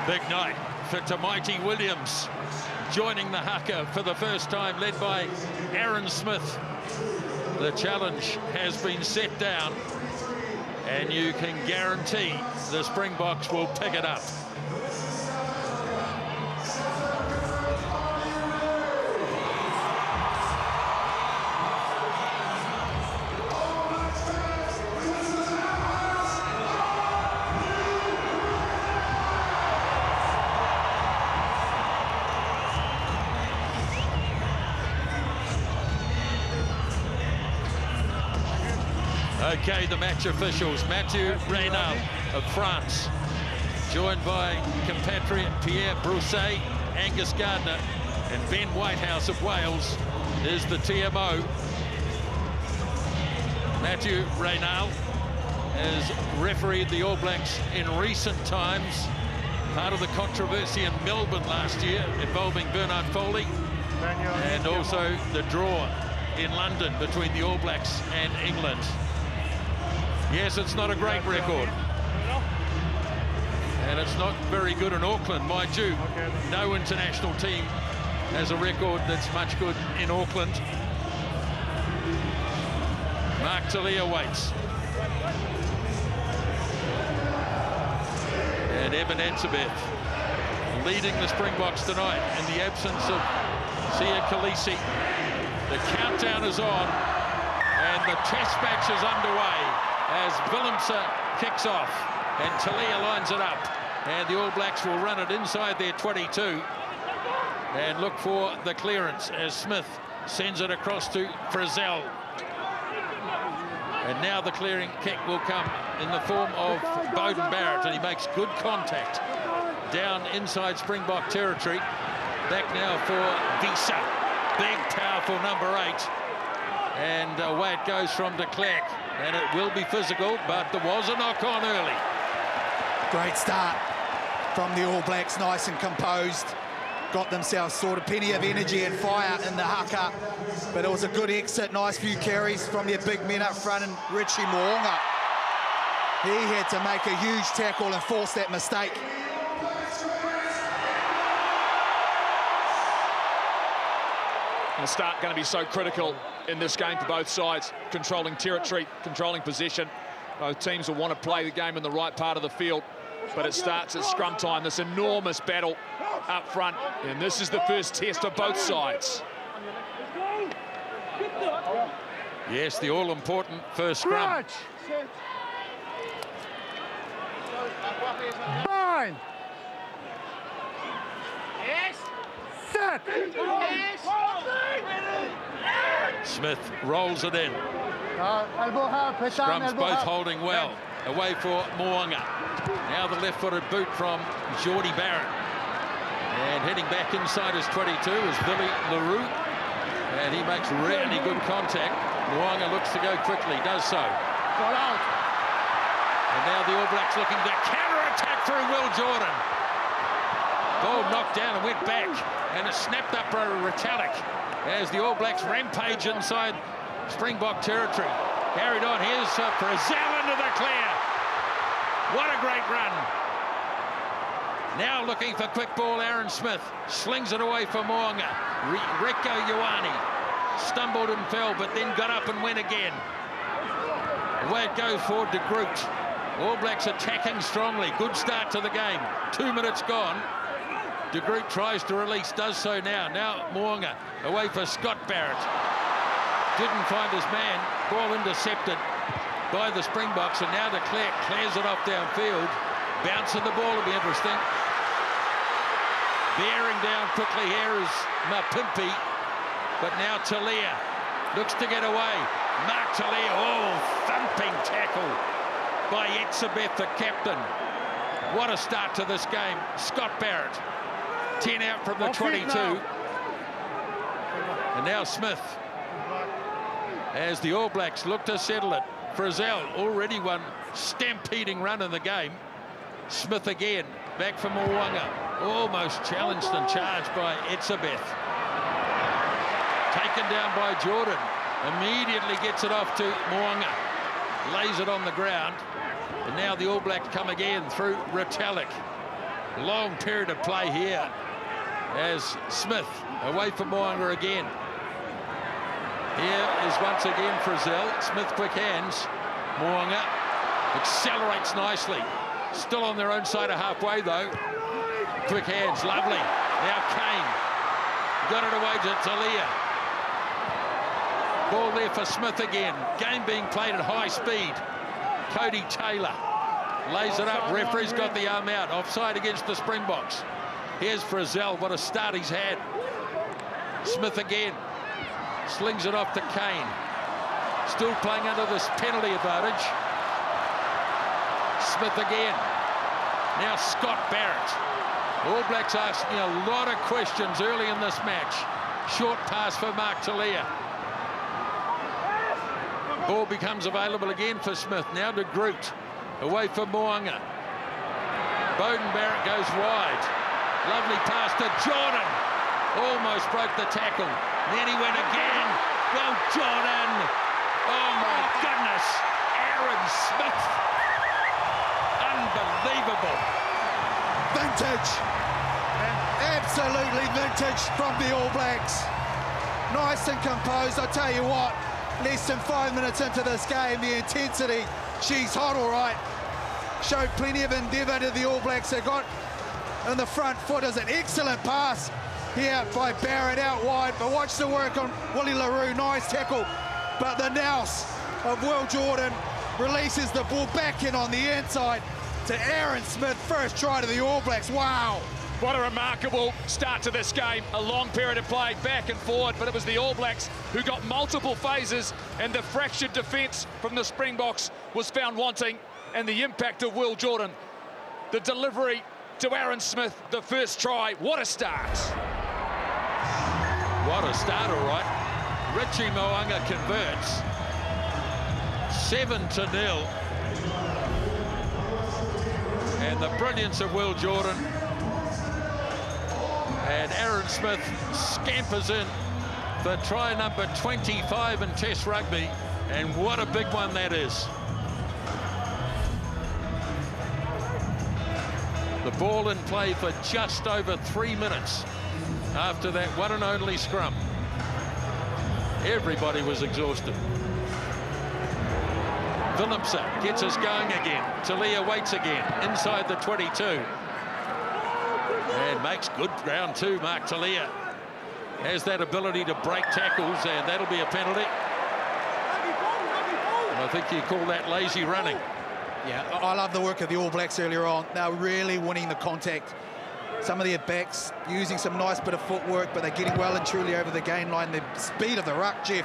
Big night for Tamaiti Williams, joining the haka for the first time, led by Aaron Smith. The challenge has been set down, and you can guarantee the Springboks will pick it up. Okay, the match officials. Mathieu Reynal of France, joined by compatriot Pierre Brousset, Angus Gardner, and Ben Whitehouse of Wales is the TMO. Mathieu Reynal has refereed the All Blacks in recent times, part of the controversy in Melbourne last year involving Bernard Foley, and also the draw in London between the All Blacks and England. Yes, it's not a great record, and it's not very good in Auckland, mind you. No international team has a record that's much good in Auckland. Mark Talia waits. And Evan Etzebeth leading the Springboks tonight in the absence of Sia Khaleesi. The countdown is on, and the test match is underway as Willemse kicks off and Talia lines it up, and the All Blacks will run it inside their 22 and look for the clearance as Smith sends it across to Frizzell. And now the clearing kick will come in the form of Beauden Barrett, and he makes good contact down inside Springbok territory. Back now for Visa, big powerful number 8, and away it goes from de Klerk. And it will be physical, but there was a knock-on early. Great start from the All Blacks, nice and composed. Got themselves sort of plenty of energy and fire in the haka, but it was a good exit, nice few carries from their big men up front, and Richie Mo'unga. He had to make a huge tackle and force that mistake. The start going to be so critical in this game for both sides, controlling territory, controlling possession. Both teams will want to play the game in the right part of the field, but it starts at scrum time. This enormous battle up front, and this is the first test of both sides. Yes, the all-important first scrum. Fine. Yes. Set. Yes. Smith rolls it in. Elbow half. Scrums both holding well. Away for Mo'unga. Now the left-footed boot from Geordie Barrett. And heading back inside his 22 is Billy LaRue. And he makes really good contact. Mo'unga looks to go quickly, does so. And now the All Blacks looking to counter-attack through Will Jordan. Ball knocked down and went back, and it snapped up for a Retallick as the All Blacks rampage inside Springbok territory. Carried on, here's Frizzell into the clear. What a great run. Now looking for quick ball, Aaron Smith slings it away for Mo'unga. Rieko Ioane stumbled and fell, but then got up and went again. Away it goes for de Groot. All Blacks attacking strongly. Good start to the game. 2 minutes gone. De Groot tries to release, does so now. Now Mo'unga away for Scott Barrett. Didn't find his man. Ball intercepted by the Springboks, and now de Klerk clears it off downfield. Bouncing the ball will be interesting. Bearing down quickly here is Mapimpi, but now Talia Looks to get away. Mark Talia, thumping tackle by Etzebeth, the captain. What a start to this game. Scott Barrett, 10 out from the 22. And now Smith, as the All Blacks look to settle it. Frizzell already one stampeding run in the game. Smith again, back for Mo'unga. Almost challenged and charged by Etzebeth. Taken down by Jordan. Immediately gets it off to Mo'unga. Lays it on the ground. And now the All Blacks come again through Retallick. Long period of play here as Smith away from Mo'unga again. Here is once again Frizzell. Smith quick hands. Mo'unga accelerates nicely. Still on their own side of halfway though. Quick hands, lovely. Now Kane. Got it away to Talia. Ball there for Smith again. Game being played at high speed. Cody Taylor lays it up. Referee's got the arm out. Offside against the Springboks. Here's Frizzell. What a start he's had. Smith again. Slings it off to Kane. Still playing under this penalty advantage. Smith again. Now Scott Barrett. All Blacks asking a lot of questions early in this match. Short pass for Mark Talia. Ball becomes available again for Smith. Now to Groot. Away from Mo'unga. Bowden Barrett goes wide. Lovely pass to Jordan. Almost broke the tackle. Then he went again. Well, Jordan. Oh, my goodness. Aaron Smith. Unbelievable. Vintage. Absolutely vintage from the All Blacks. Nice and composed. I tell you what, less than 5 minutes into this game, the intensity, she's hot all right. Showed plenty of endeavour to the All Blacks. They got in the front foot as an excellent pass here by Barrett out wide. But watch the work on Willie LaRue. Nice tackle. But the nous of Will Jordan releases the ball back in on the inside to Aaron Smith. First try to the All Blacks. Wow. What a remarkable start to this game. A long period of play back and forward, but it was the All Blacks who got multiple phases, and the fractured defence from the Springboks was found wanting, and the impact of Will Jordan. The delivery to Aaron Smith, the first try. What a start. What a start, all right. Richie Mo'unga converts. 7-0. And the brilliance of Will Jordan. And Aaron Smith scampers in for try number 25 in Test rugby. And what a big one that is. The ball in play for just over 3 minutes after that one and only scrum. Everybody was exhausted. Phillipson gets us going again. Talia waits again inside the 22. And makes good ground too, Mark Talia. Has that ability to break tackles, and that'll be a penalty. And I think you call that lazy running. Yeah, I love the work of the All Blacks earlier on. They're really winning the contact. Some of their backs using some nice bit of footwork, but they're getting well and truly over the gain line. The speed of the ruck, Jeff,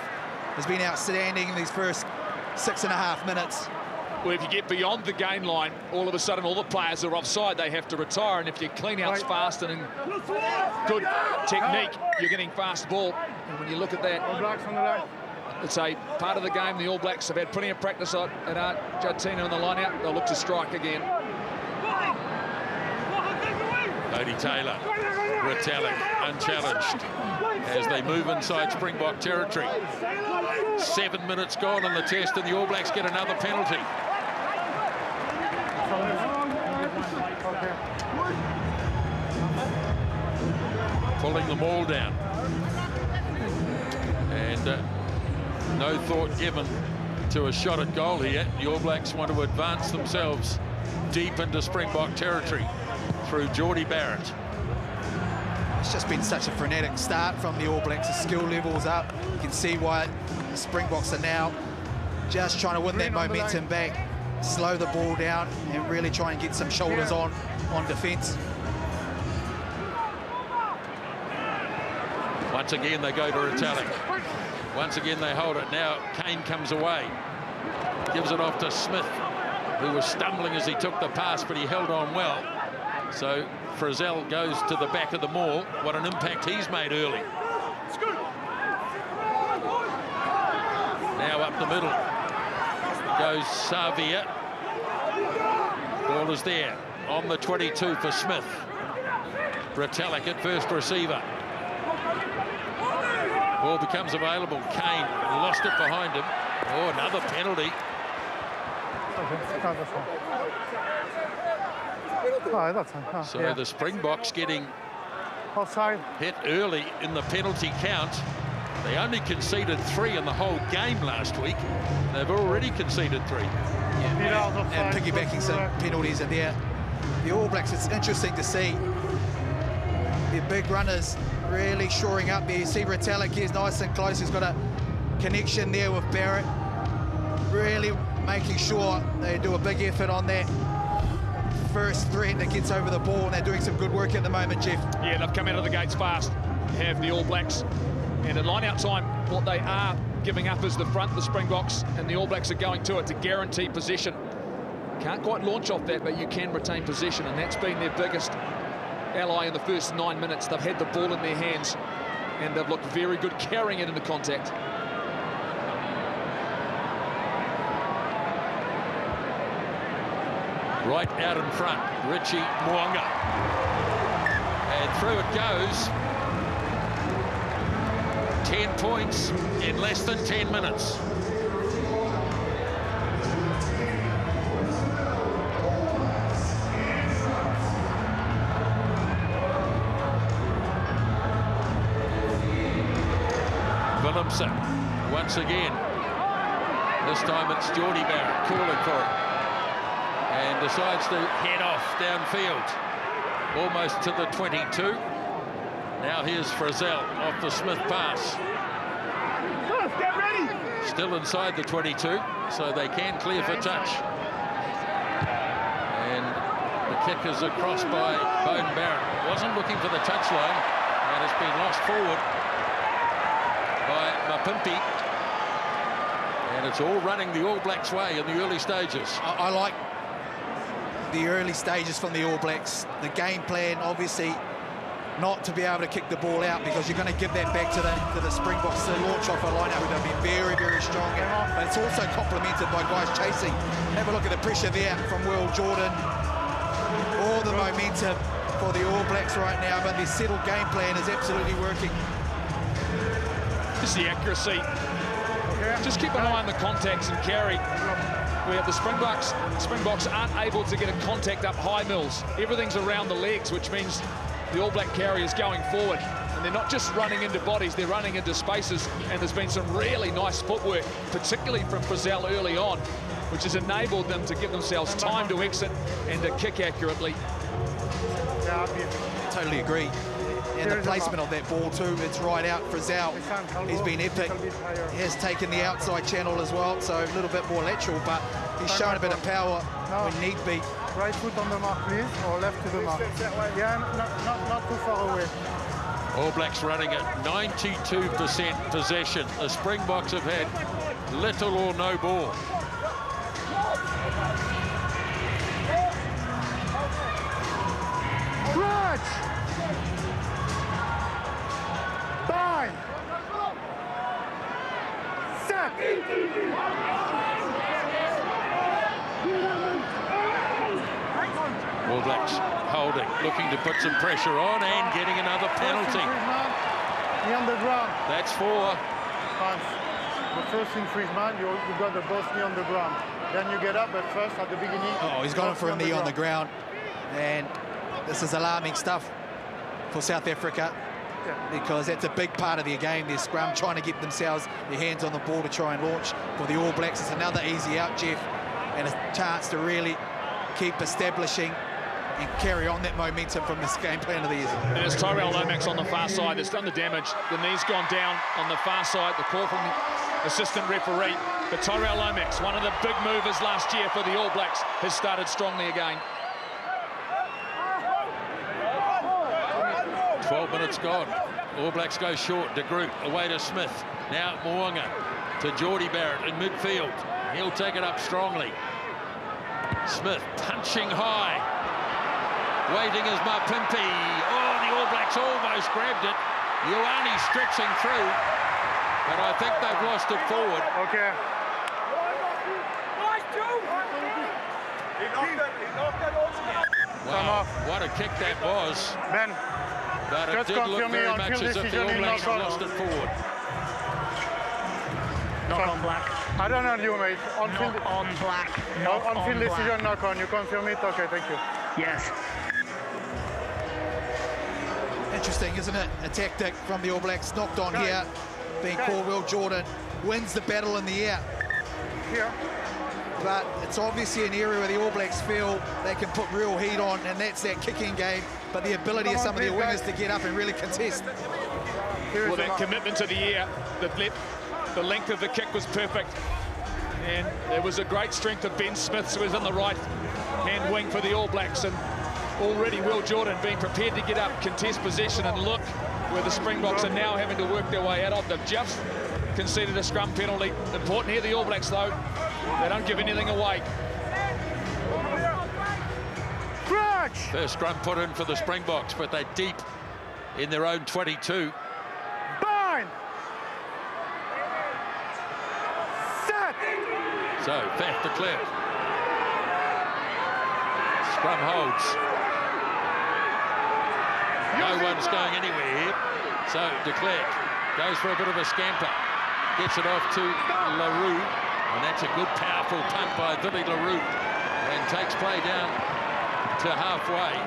has been outstanding in these first 6.5 minutes. Well, if you get beyond the gain line, all of a sudden all the players are offside. They have to retire, and if your clean-out's fast and in good technique, you're getting fast ball. And when you look at that, it's a part of the game. The All Blacks have had plenty of practice at Argentina in the line-out. They'll look to strike again. Cody Taylor, Retallick, unchallenged as they move inside Springbok territory. 7 minutes gone on the test, and the All Blacks get another penalty. Pulling them all down. And no thought given to a shot at goal here. The All Blacks want to advance themselves deep into Springbok territory through Geordie Barrett. It's just been such a frenetic start from the All Blacks. The skill level's up. You can see why the Springboks are now just trying to win that momentum back, slow the ball down, and really try and get some shoulders on defence. Once again, they go to Retallick. Once again, they hold it. Now Kane comes away. Gives it off to Smith, who was stumbling as he took the pass, but he held on well. So Frizzell goes to the back of the maul. What an impact he's made early. Now up the middle goes Savia. Ball is there on the 22 for Smith. Retallick at first receiver. Ball becomes available. Kane lost it behind him. Oh, another penalty. So the Springboks getting hit early in the penalty count. They only conceded 3 in the whole game last week. They've already conceded 3. And piggybacking some penalties in there. The All Blacks, it's interesting to see the big runners really shoring up there. You see Retallick is nice and close. He's got a connection there with Barrett. Really making sure they do a big effort on that first threat that gets over the ball, and they're doing some good work at the moment, Jeff. Yeah, they've come out of the gates fast, have the All Blacks. And at line-out time, what they are giving up is the front, the Springboks, and the All Blacks are going to it to guarantee possession. Can't quite launch off that, but you can retain possession, and that's been their biggest ally in the first 9 minutes. They've had the ball in their hands, and they've looked very good carrying it into contact. Right out in front, Richie Mo'unga. And through it goes. 10 points in less than 10 minutes. Willemse once again. This time it's Geordie Barrett calling for it. And decides to head off downfield, almost to the 22. Now here's Frizzell off the Smith pass. Get ready. Still inside the 22, so they can clear for touch. And the kick is across by Beauden Barrett. Wasn't looking for the touchline, and it's been lost forward by Mapimpi. And it's all running the All Blacks' way in the early stages. I like the early stages from the All Blacks. The game plan, obviously, not to be able to kick the ball out, because you're going to give that back to the Springboks to launch off a line-out. They'll be very, very strong. But it's also complemented by guys chasing. Have a look at the pressure there from Will Jordan. All the momentum for the All Blacks right now, but this settled game plan is absolutely working. Just the accuracy. Just keep an eye on the contacts and carry. Where the Springboks aren't able to get a contact up high, Mills. Everything's around the legs, which means the All Black carry is going forward. And they're not just running into bodies, they're running into spaces. And there's been some really nice footwork, particularly from Frizzell early on, which has enabled them to give themselves time to exit and to kick accurately. Totally agree. And the placement of that ball too, it's right out. Frizzell, he's been epic. He has taken the outside channel as well, so a little bit more lateral, but he's shown a bit of power when need be. Right foot on the mark, please, or left to the mark. Yeah, not too far away. All Blacks running at 92% possession. The Springboks have had little or no ball. Stretch! Bind! Set! All Blacks holding, looking to put some pressure on and getting another penalty. Knee on the ground. That's 4. The first infringement, you got the both knee on the ground. Then you get up, but first at the beginning. Oh, he's gone for a knee on the ground. And this is alarming stuff for South Africa, because that's a big part of their game. Their scrum, trying to get themselves their hands on the ball to try and launch. For the All Blacks, it's another easy out, Jeff, and a chance to really keep establishing and carry on that momentum from this game plan of the year. And it's Tyrell Lomax on the far side that's done the damage. The knee's gone down on the far side. The call from the assistant referee. But Tyrell Lomax, one of the big movers last year for the All Blacks, has started strongly again. 12 minutes gone. All Blacks go short. De Groot away to Smith. Now Mo'unga to Geordie Barrett in midfield. He'll take it up strongly. Smith punching high. Waiting is Mapimpi. Oh, the All Blacks almost grabbed it. Ioane stretching through, but I think they've lost it forward. Okay. Wow, what a kick that was. Ben, But it did look very much as if the All Blacks had lost it forward. Knock on Black. I don't know you, mate. On-field, Knock on Black. on-field decision, knock on. You confirm it? Okay, thank you. Yes. Interesting, isn't it? A tactic from the All Blacks, knocked on here, being called. Will Jordan wins the battle in the air. Here. But it's obviously an area where the All Blacks feel they can put real heat on, and that's that kicking game, but the ability of some of their wingers to get up and really contest. Well, that commitment to the air, the length of the kick was perfect. And there was a great strength of Ben Smith, who was in the right-hand wing for the All Blacks. And already Will Jordan being prepared to get up, contest possession, and look where the Springboks are now having to work their way out of. They've just conceded a scrum penalty. Important here, the All Blacks, though. They don't give anything away. First scrum put in for the Springboks, but they're deep in their own 22. Bind! Set! So, Faf declared. Scrum holds. No one's going anywhere here. So, declared. Goes for a bit of a scamper. Gets it off to LaRue. And that's a good, powerful punt by Billy LaRue. And takes play down to halfway.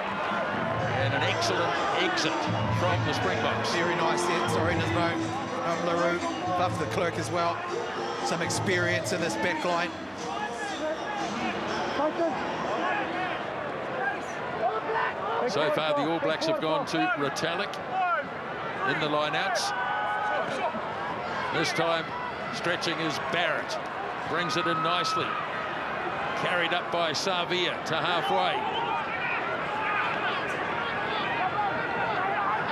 And an excellent exit from the Springboks. Very nice there, Serena's row from LaRue. Love the clerk as well. Some experience in this back line. So far, the All Blacks have gone to Retallick in the lineouts. This time, stretching is Barrett. Brings it in nicely. Carried up by Savia to halfway.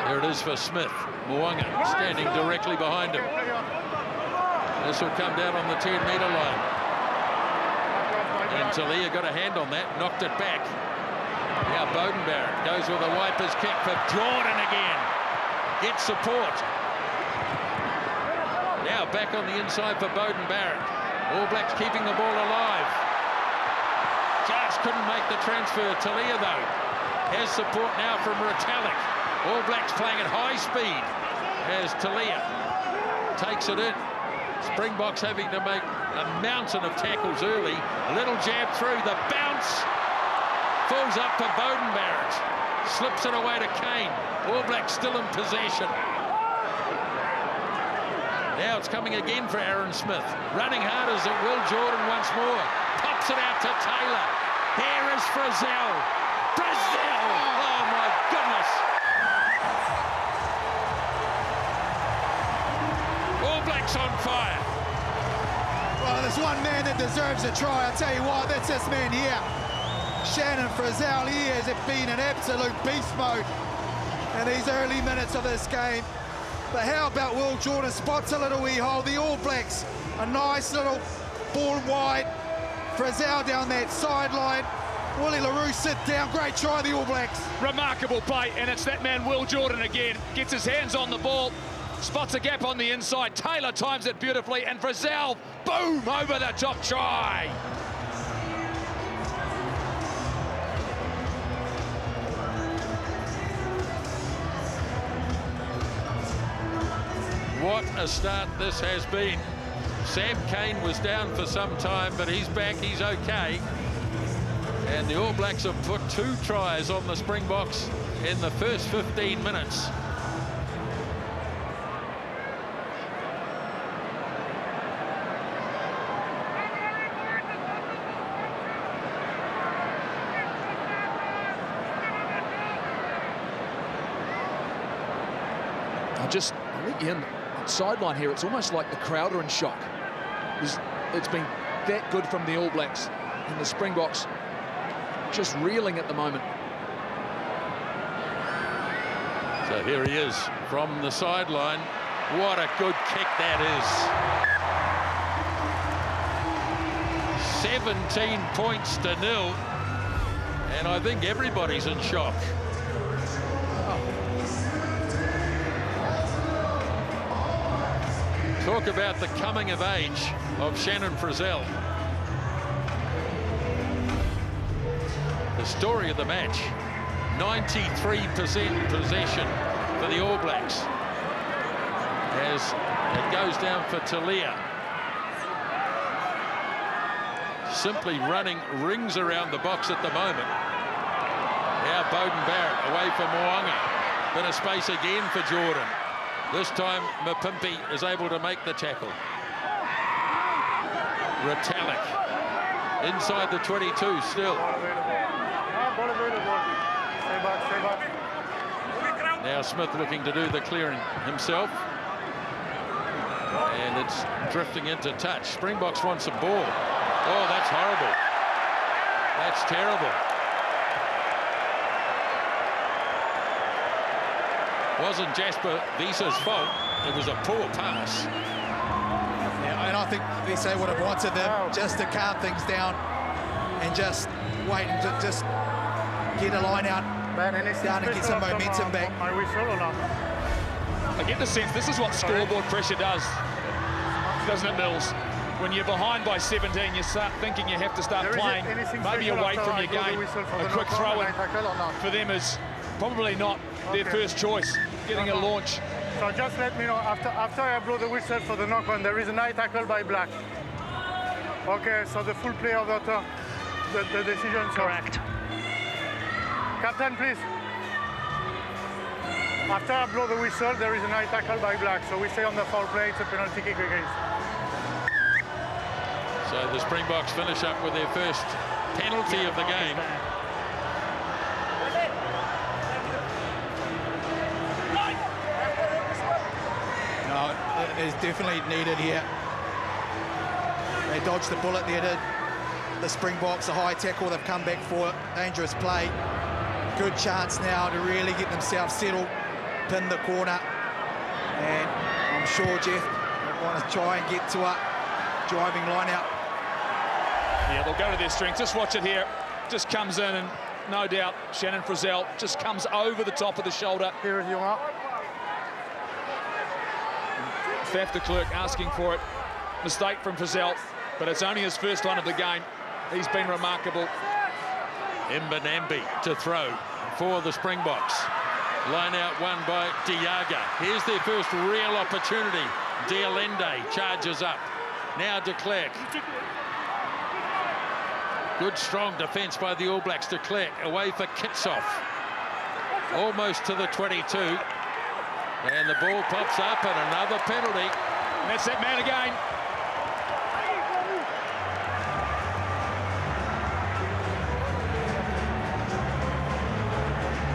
There it is for Smith. Mo'unga standing directly behind him. This will come down on the 10-metre line. And Talia got a hand on that, knocked it back. Now Beauden Barrett goes with a wiper's kick for Jordan again. Gets support. Now back on the inside for Beauden Barrett. All Blacks keeping the ball alive. Just couldn't make the transfer. Talia, though, has support now from Retallick. All Blacks playing at high speed as Talia takes it in. Springboks having to make a mountain of tackles early. A little jab through, the bounce. Falls up for Beauden Barrett. Slips it away to Kane. All Blacks still in possession. Now it's coming again for Aaron Smith. Running hard as it Will Jordan once more. Pops it out to Taylor. Here is Frizzell. Frizzell! Oh, my goodness. All Blacks on fire. Well, there's one man that deserves a try. I'll tell you what, that's this man here. Shannon Frizzell. He has been in absolute beast mode in these early minutes of this game. But how about Will Jordan spots a little wee hole. The All Blacks, a nice little ball wide. Frizzell down that sideline. Willie LaRue sit down. Great try, the All Blacks. Remarkable play, and it's that man Will Jordan again. Gets his hands on the ball, spots a gap on the inside. Taylor times it beautifully, and Frizzell, boom, over the top try. What a start this has been. Sam Cane was down for some time, but he's back, he's okay. And the All Blacks have put 2 tries on the Springboks in the first 15 minutes. I think in the sideline here, it's almost like the crowd are in shock. It's been that good from the All Blacks, and the Springboks just reeling at the moment. So here he is from the sideline. What a good kick that is. 17 points to 0. And I think everybody's in shock. Talk about the coming of age of Shannon Frizzell. The story of the match, 93% possession for the All Blacks as it goes down for Talia. Simply running rings around the box at the moment. Now Beauden Barrett away from Mo'unga. Bit of space again for Jordan. This time Mapimpi is able to make the tackle. Retallick inside the 22 still. Now Smith looking to do the clearing himself. And it's drifting into touch. Springboks wants a ball. Oh, that's horrible. That's terrible. Wasn't Jasper Visa's fault. It was a poor pass. Yeah, and I think Visa would have wanted them just to calm things down and just wait and just get a line out down and get some momentum back. I get the sense this is what scoreboard pressure does, doesn't it, Mills? When you're behind by 17, you start thinking you have to start playing maybe away from your game. A quick throw-in for them is probably not their first choice, getting a launch. So just let me know, after I blow the whistle for the knock-on, there is an eye tackle by Black. Okay, so the full play of the turn, the decision. Correct. Captain, please. After I blow the whistle, there is an eye tackle by Black. So we say on the foul play, it's a penalty kick against. So the Springboks finish up with their first penalty of the game. No, it is definitely needed here. They dodged the bullet there, did the Springboks. A high tackle, they've come back for it. Dangerous play. Good chance now to really get themselves settled, pin the corner. And I'm sure Jeff will want to try and get to a driving line out. Yeah, they'll go to their strength. Just watch it here. Just comes in, and no doubt Shannon Frizzell just comes over the top of the shoulder. Here is your mark. Faf de Klerk asking for it. Mistake from Frizzell, but it's only his first one of the game. He's been remarkable. Mbanambi to throw for the Springboks. Line out won by Diaga. Here's their first real opportunity. Dialende charges up. Now de Klerk. Good strong defence by the All Blacks. De Klerk away for Kitsoff. Almost to the 22. And the ball pops up and another penalty. And that's that man again.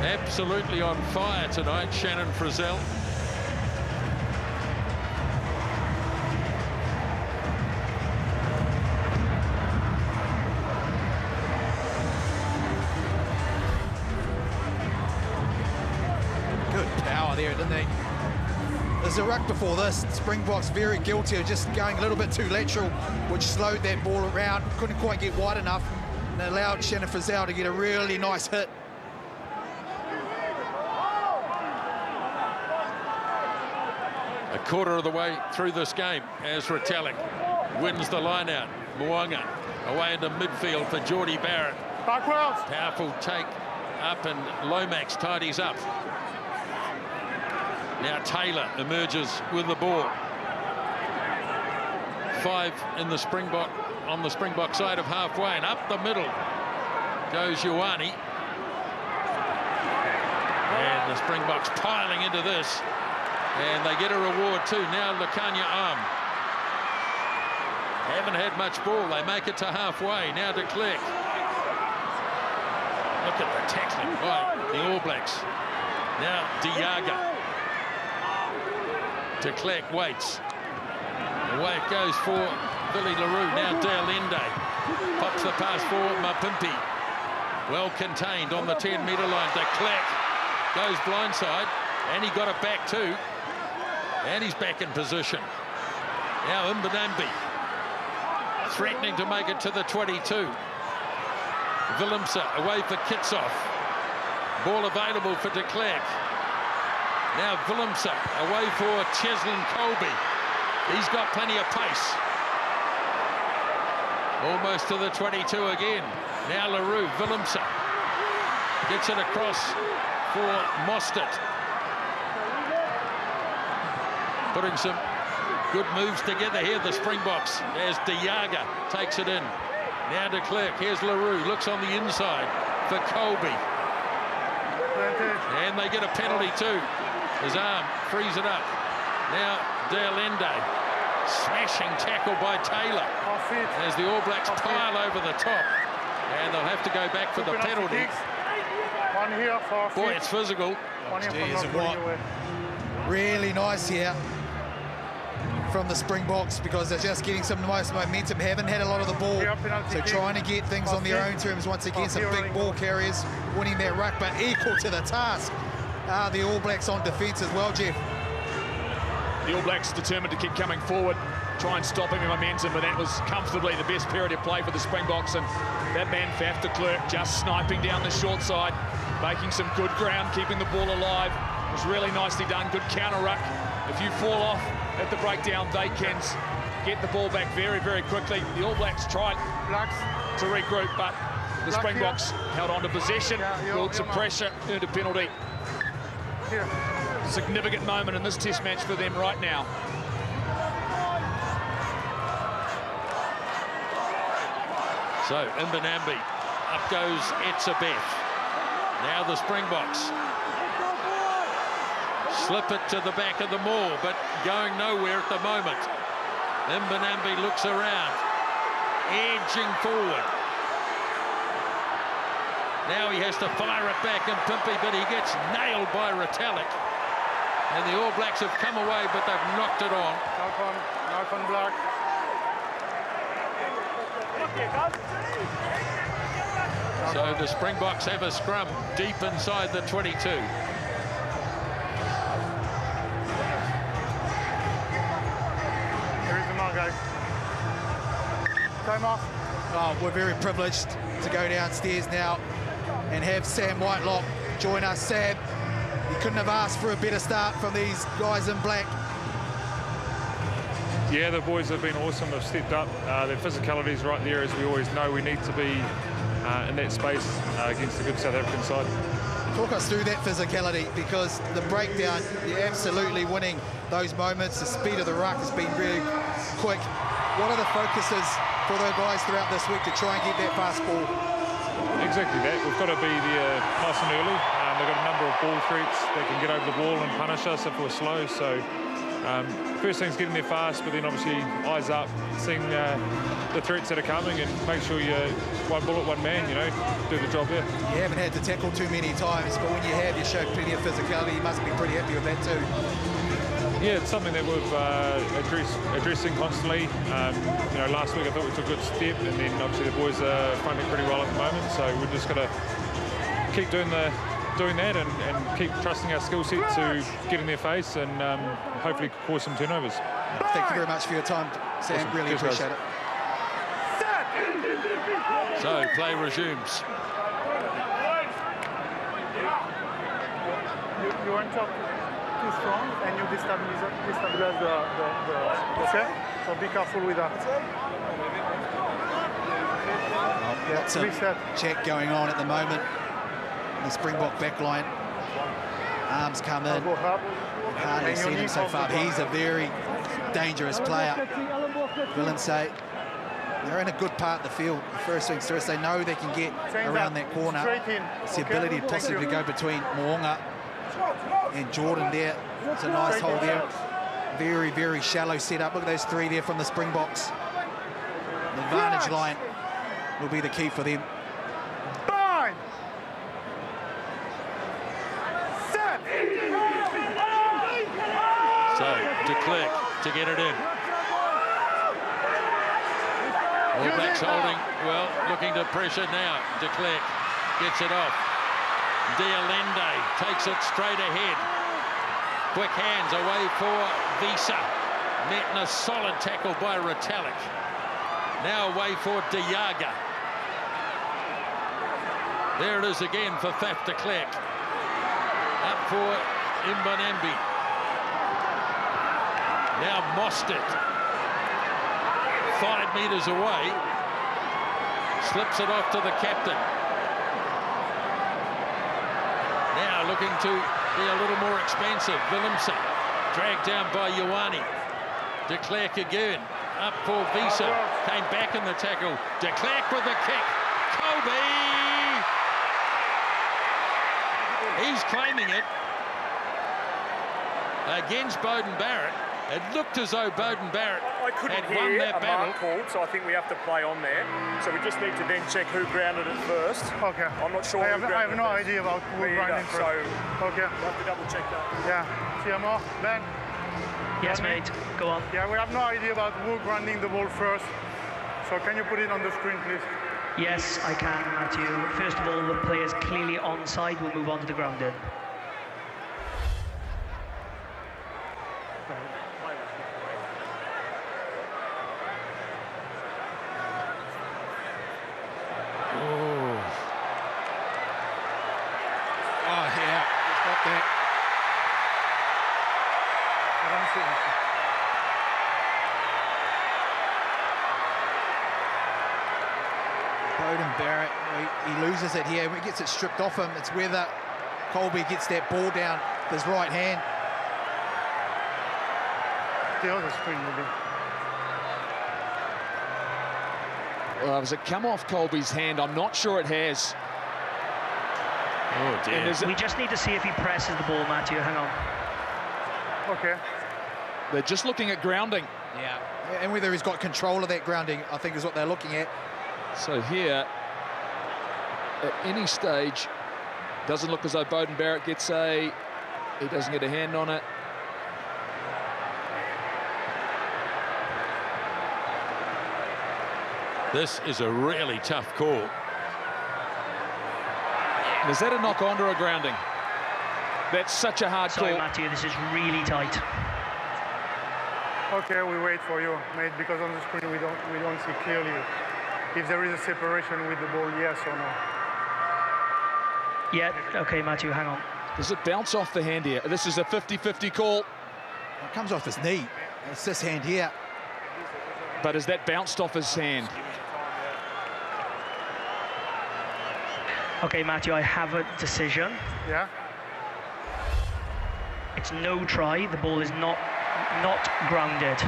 Absolutely on fire tonight, Shannon Frizzell. Good power there, didn't they? There's a ruck before this. Springboks very guilty of just going a little bit too lateral, which slowed that ball around. Couldn't quite get wide enough and allowed Shannon Frizzell to get a really nice hit. A quarter of the way through this game as Retallick wins the line out. Mo'unga away into midfield for Geordie Barrett. Backwards. Powerful take up and Lomax tidies up. Now Taylor emerges with the ball. 5 in the Springbok, on the Springbok side of halfway, and up the middle goes Ioane. And the Springboks piling into this. And they get a reward too. Now Lukanya Arm. Haven't had much ball. They make it to halfway. Now de Klerk. Look at the tackling by the All Blacks. Now Diaga. De Klerk waits. Away it goes for Billy LaRue. Now Dialende pops the pass for Mapimpi. Well contained on the 10-metre line. De Klerk goes blindside, and he got it back too. And he's back in position. Now Mbonambi threatening to make it to the 22. Willemse away for Kitsoff. Ball available for de Klerk. Now Willemse away for Cheslin Colby. He's got plenty of pace. Almost to the 22 again. Now LaRue, Willemse gets it across for Mostert. Putting some good moves together here, the Springboks, as De Jager takes it in. Now de Klerk, here's LaRue, looks on the inside for Colby. And they get a penalty too. His arm frees it up. Now De Allende, smashing tackle by Taylor as the All Blacks pile over the top. And they'll have to go back for the penalty. One here for Boy, it's physical. Geez, and what? Really nice here from the Springboks, because they're just getting some nice momentum, haven't had a lot of the ball, so trying to get things on their own terms once again. Some big ball carriers winning their ruck, but equal to the task are the All Blacks on defence as well, Jeff. The All Blacks determined to keep coming forward, try and stop him in momentum, but that was comfortably the best period of play for the Springboks. And that man Faf de Klerk just sniping down the short side, making some good ground, keeping the ball alive. It was really nicely done, good counter ruck. If you fall off at the breakdown, they can get the ball back very, very quickly. The All Blacks tried to regroup, but the Springboks held on to possession, built some pressure, earned a penalty. Significant moment in this test match for them right now. So Mbonambi, up goes Etzebeth. Now the Springboks slip it to the back of the maul, but going nowhere at the moment. Mbonambi looks around, edging forward. Now he has to fire it back in Pimpy, but he gets nailed by Retallick. And the All Blacks have come away, but they've knocked it on. Knock on Black. So the Springboks have a scrum deep inside the 22. Here is the mark, guys. Time off. Oh, we're very privileged to go downstairs now and have Sam Whitelock join us. Sam, you couldn't have asked for a better start from these guys in black. Yeah, the boys have been awesome. They've stepped up. Their physicality is right there, as we always know. We need to be in that space against a good South African side. Talk us through that physicality, because the breakdown, you're absolutely winning those moments. The speed of the ruck has been really quick. What are the focuses for the guys throughout this week to try and get that fast ball? Exactly that. We've got to be there nice and early. They've got a number of ball threats. They can get over the wall and punish us if we're slow. So first thing's getting there fast, but then obviously eyes up, seeing the threats that are coming, and make sure you're one bullet, one man, you know, do the job there. You haven't had to tackle too many times, but when you have, you show plenty of physicality. You must be pretty happy with that too. Yeah, it's something that we've addressing constantly. You know, last week I thought we took a good step, and then obviously the boys are fronting pretty well at the moment, so we're just going to keep doing that and keep trusting our skill set to get in their face and hopefully cause some turnovers. Thank you very much for your time, Sam. Awesome. Really appreciate it. So play resumes. You weren't too strong, and you destabilize the okay? So be careful with that. Lots of check going on at the moment. The Springbok backline. Arms come in. Hardly seen him so far. He's a very dangerous player. Willemse, they're in a good part of the field. The first things first, they know they can get around that corner. It's the ability to possibly go between Mo'unga and Jordan there. It's a nice hole there. Very, very shallow setup. Look at those three there from the Springboks. The advantage line will be the key for them. So de Klerk to get it in. All Blacks holding, well, looking to pressure now. De Klerk gets it off. De Allende takes it straight ahead. Quick hands away for Visa. Met in a solid tackle by Retallick. Now away for De Jager. There it is again for Faf de Klerk. Up for Imbanambi. Now Mostert. 5 metres away. Slips it off to the captain. Now looking to be a little more expensive. Willemse dragged down by Ioane. De Klerk again. Up for Visa. Came back in the tackle. De Klerk with the kick. Colby! He's claiming it against Beauden Barrett. It looked as though Beauden Barrett had won that battle. Called, so I think we have to play on there. So we just need to then check who grounded it first. Okay. I'm not sure. I have no idea about who grounded first. So okay. We have to double check that. Yeah. CMO, Ben. Yes, mate. Go on. Yeah, we have no idea about who grounding the ball first. So can you put it on the screen, please? Yes, I can, Matthew. First of all, the player's clearly onside. We'll move on to the grounding. Beauden Barrett, he loses it here. When he gets it stripped off him, it's whether Colby gets that ball down with his right hand. The other screen will be. Well, has it come off Colby's hand? I'm not sure it has. Oh, dear. We just need to see if he presses the ball, Matthew. Hang on. Okay. They're just looking at grounding. Yeah. And whether he's got control of that grounding, I think is what they're looking at. So here, at any stage, doesn't look as though Beauden Barrett gets he doesn't get a hand on it. This is a really tough call. And is that a knock on or a grounding? That's such a hard Sorry, call. Matthew, this is really tight. Okay, we wait for you, mate, because on the screen we don't see clearly if there is a separation with the ball, yes or no. Yeah, okay, Matthew, hang on. Does it bounce off the hand here? This is a 50-50 call. It comes off his knee. It's this hand here. But has that bounced off his hand? Okay, Matthew, I have a decision. Yeah? It's no try. The ball is not grounded.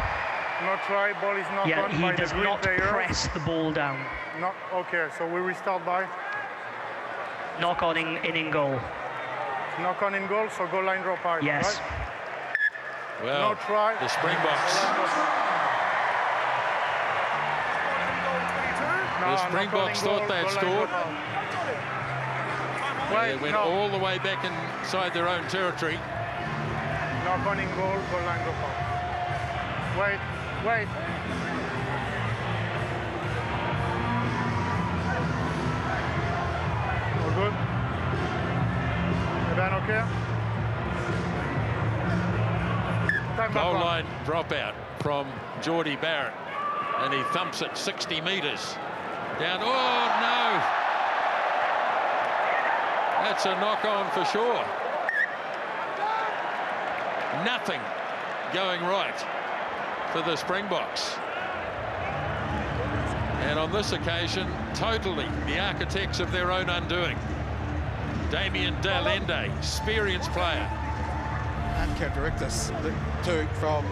No try, ball is not Yeah, on he by does the green not player. press the ball down. Not, okay, so we restart by? Knock on in goal. Knock on in goal, so goal line drop out, Yes. right? Well, No try. the Springboks. No, The Springboks thought they had scored. They went all the way back inside their own territory. Knock on in goal line drop out. Wait. All good? Ben, okay? Time Goal back line dropout from Geordie Barrett. And he thumps it 60 metres. Down, oh no! That's a knock-on for sure. Nothing going right for the Springboks. And on this occasion, totally the architects of their own undoing. Damien Dalende, experienced player. Uncharacteristic too from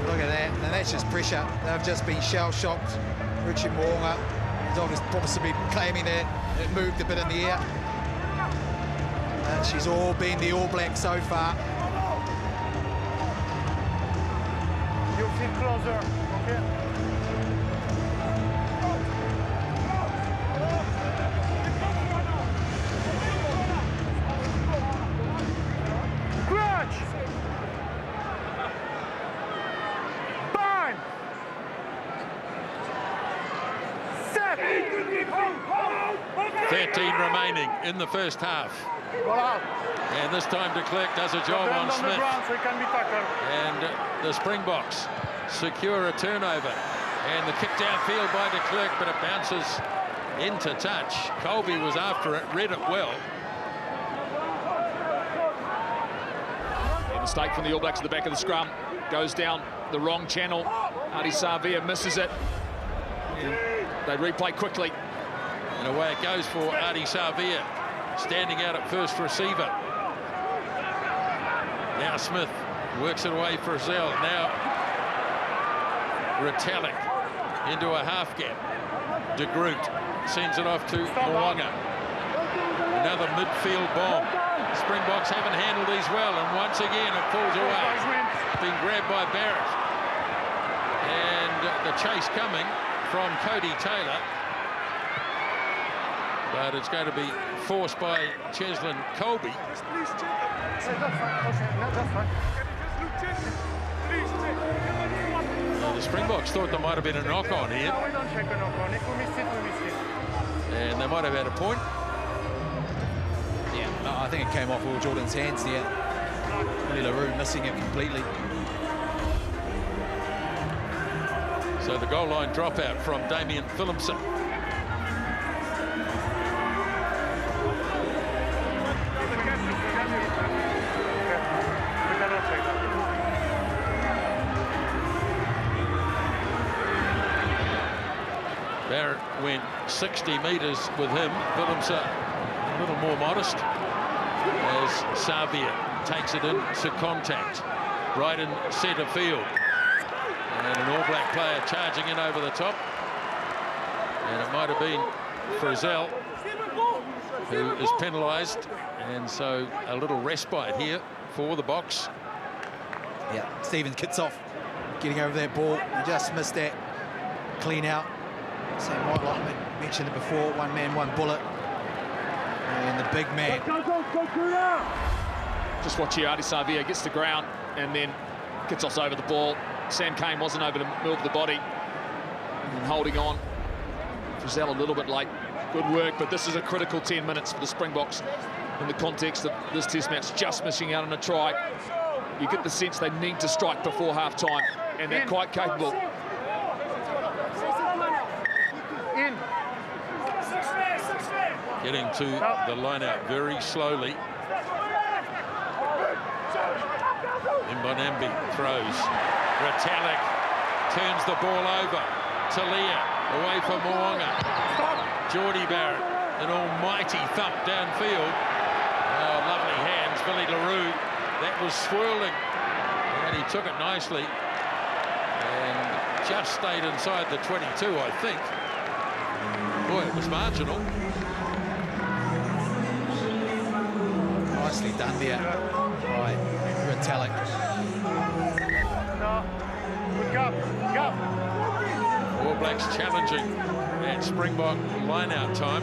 look at that, and that's just pressure. They've just been shell-shocked. Richie Moonga has obviously been claiming that it moved a bit in the air. And she's all been the All Black so far. You sit closer, okay? Clutch! Bang! Set! 13 remaining in the first half. And this time de Klerk does a job on Smith. So can be tackled. And the Springboks secure a turnover. And the kick downfield by de Klerk, but it bounces into touch. Colby was after it, read it well. A mistake from the All Blacks at the back of the scrum. Goes down the wrong channel. Adi Savia misses it. And they replay quickly. And away it goes for Adi Savia, standing out at first receiver. Now Smith works it away for Zell. Now Retallick into a half gap. De Groot sends it off to Mo'unga. Another midfield bomb. Springboks haven't handled these well, and once again it falls away. Being grabbed by Barrett. And the chase coming from Cody Taylor. But it's going to be forced by Cheslin Colby. The Springboks thought there might have been a knock-on here. No, we don't check a knock-on. If we miss it, we miss it. And they might have had a point. Yeah, no, I think it came off Will Jordan's hands there. Willie LaRue missing it completely. So the goal line dropout from Damien Phillipson. Barrett went 60 metres with him. Phillipson a little more modest as Savia takes it into contact right in centre field. And an All Black player charging in over the top. And it might have been Frizzell who is penalised. And so a little respite here for the Boks. Yeah, Stephen Kitsoff getting over that ball. He just missed that clean out. Sam Whitelock mentioned it before, one man, one bullet. And the big man. Just watch here, Adi Savia gets to ground and then Kitsoff's over the ball. Sam Cane wasn't over to move the body. And holding on. Frizzell a little bit late. Good work, but this is a critical 10 minutes for the Springboks in the context of this test match, just missing out on a try. You get the sense they need to strike before half-time, and they're quite capable. Getting to the line-out very slowly. Mbonambi throws. Retallick turns the ball over. Talia away from Mo'unga. Geordie Barrett, an almighty thump downfield. Oh, lovely hands, Billy LaRue. That was swirling, and he took it nicely. And just stayed inside the 22, I think. Boy, it was marginal. Nicely done there by Retallick. All Blacks challenging at Springbok line-out time.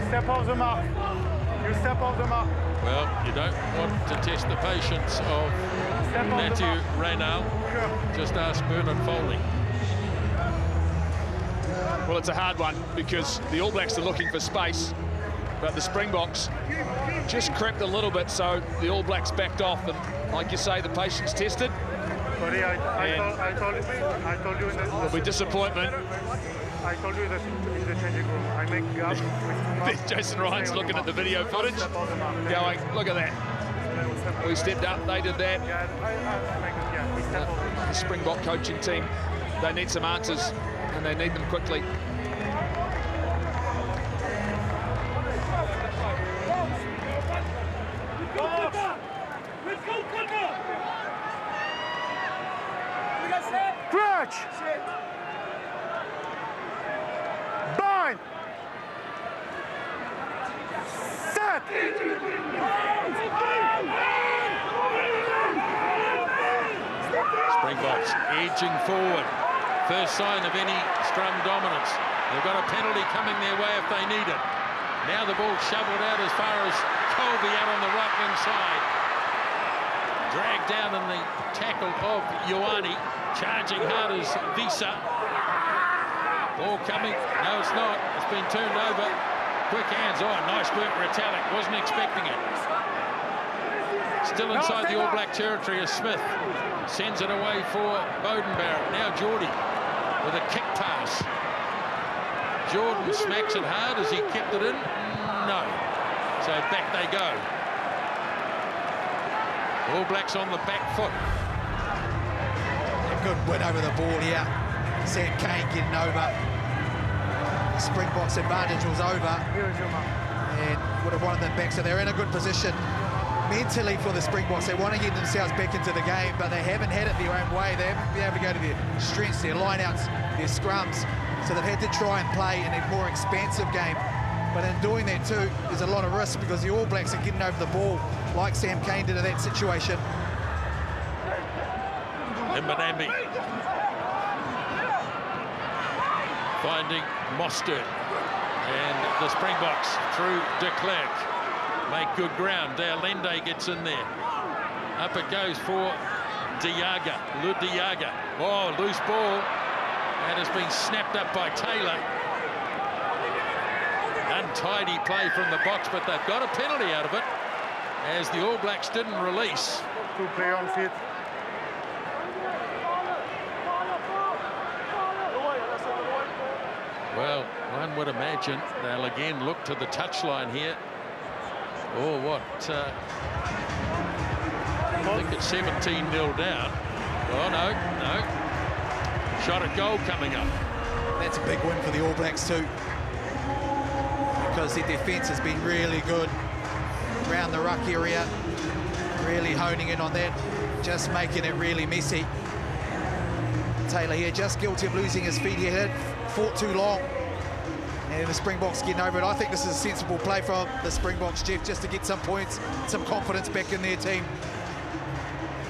Step off the mark. You step off the mark. Well, you don't want to test the patience of Matthew Reynal. Just ask Bernard Foley. Well, it's a hard one because the All Blacks are looking for space, but the Springboks just crept a little bit, so the All Blacks backed off, and like you say, the patience tested. Buddy, I told you in the... There'll be disappointment. I told you that in the changing room. I make gap with Jason Ryan's looking at the video footage, going, look at that. We stepped up, they did that. The Springbok coaching team, they need some answers, and they need them quickly. Stretch! Bind! Set! Springboks Springboks edging forward. First sign of any scrum dominance. They've got a penalty coming their way if they need it. Now the ball shoveled out as far as Colby out on the right-hand side. Dragged down in the tackle of Ioane. Charging hard as Visa. Ball coming. No, it's not. It's been turned over. Quick hands. Oh, nice work, Retallick. Wasn't expecting it. Still inside the All Black territory as Smith sends it away for Beauden Barrett. Now Geordie with a kick pass. Jordan smacks it hard. Has he kept it in? No. So back they go. All Blacks on the back foot. A good win over the ball here. Sam Cane getting over. Springboks' advantage was over. And would have wanted them back. So they're in a good position mentally for the Springboks. They want to get themselves back into the game, but they haven't had it their own way. They haven't been able to go to their strengths, their lineouts, their scrums. So they've had to try and play in a more expansive game. But in doing that too, there's a lot of risk because the All Blacks are getting over the ball like Sam Cane did in that situation. Mbonambi finding Mostert. And the Springboks through de Klerk make good ground. Lende gets in there. Up it goes for Diaga. Le Diaga. Oh, loose ball. That has been snapped up by Taylor. Untidy play from the box, but they've got a penalty out of it as the All Blacks didn't release. Two play on field. Well, one would imagine they'll again look to the touchline here. Or what? I think it's 17-0 down. Oh, no. Shot at goal coming up. That's a big win for the All Blacks too, because their defence has been really good around the ruck area, really honing in on that, just making it really messy. Taylor here just guilty of losing his feet. He had fought too long, and the Springboks getting over it. I think this is a sensible play from the Springboks, Jeff, just to get some points, some confidence back in their team.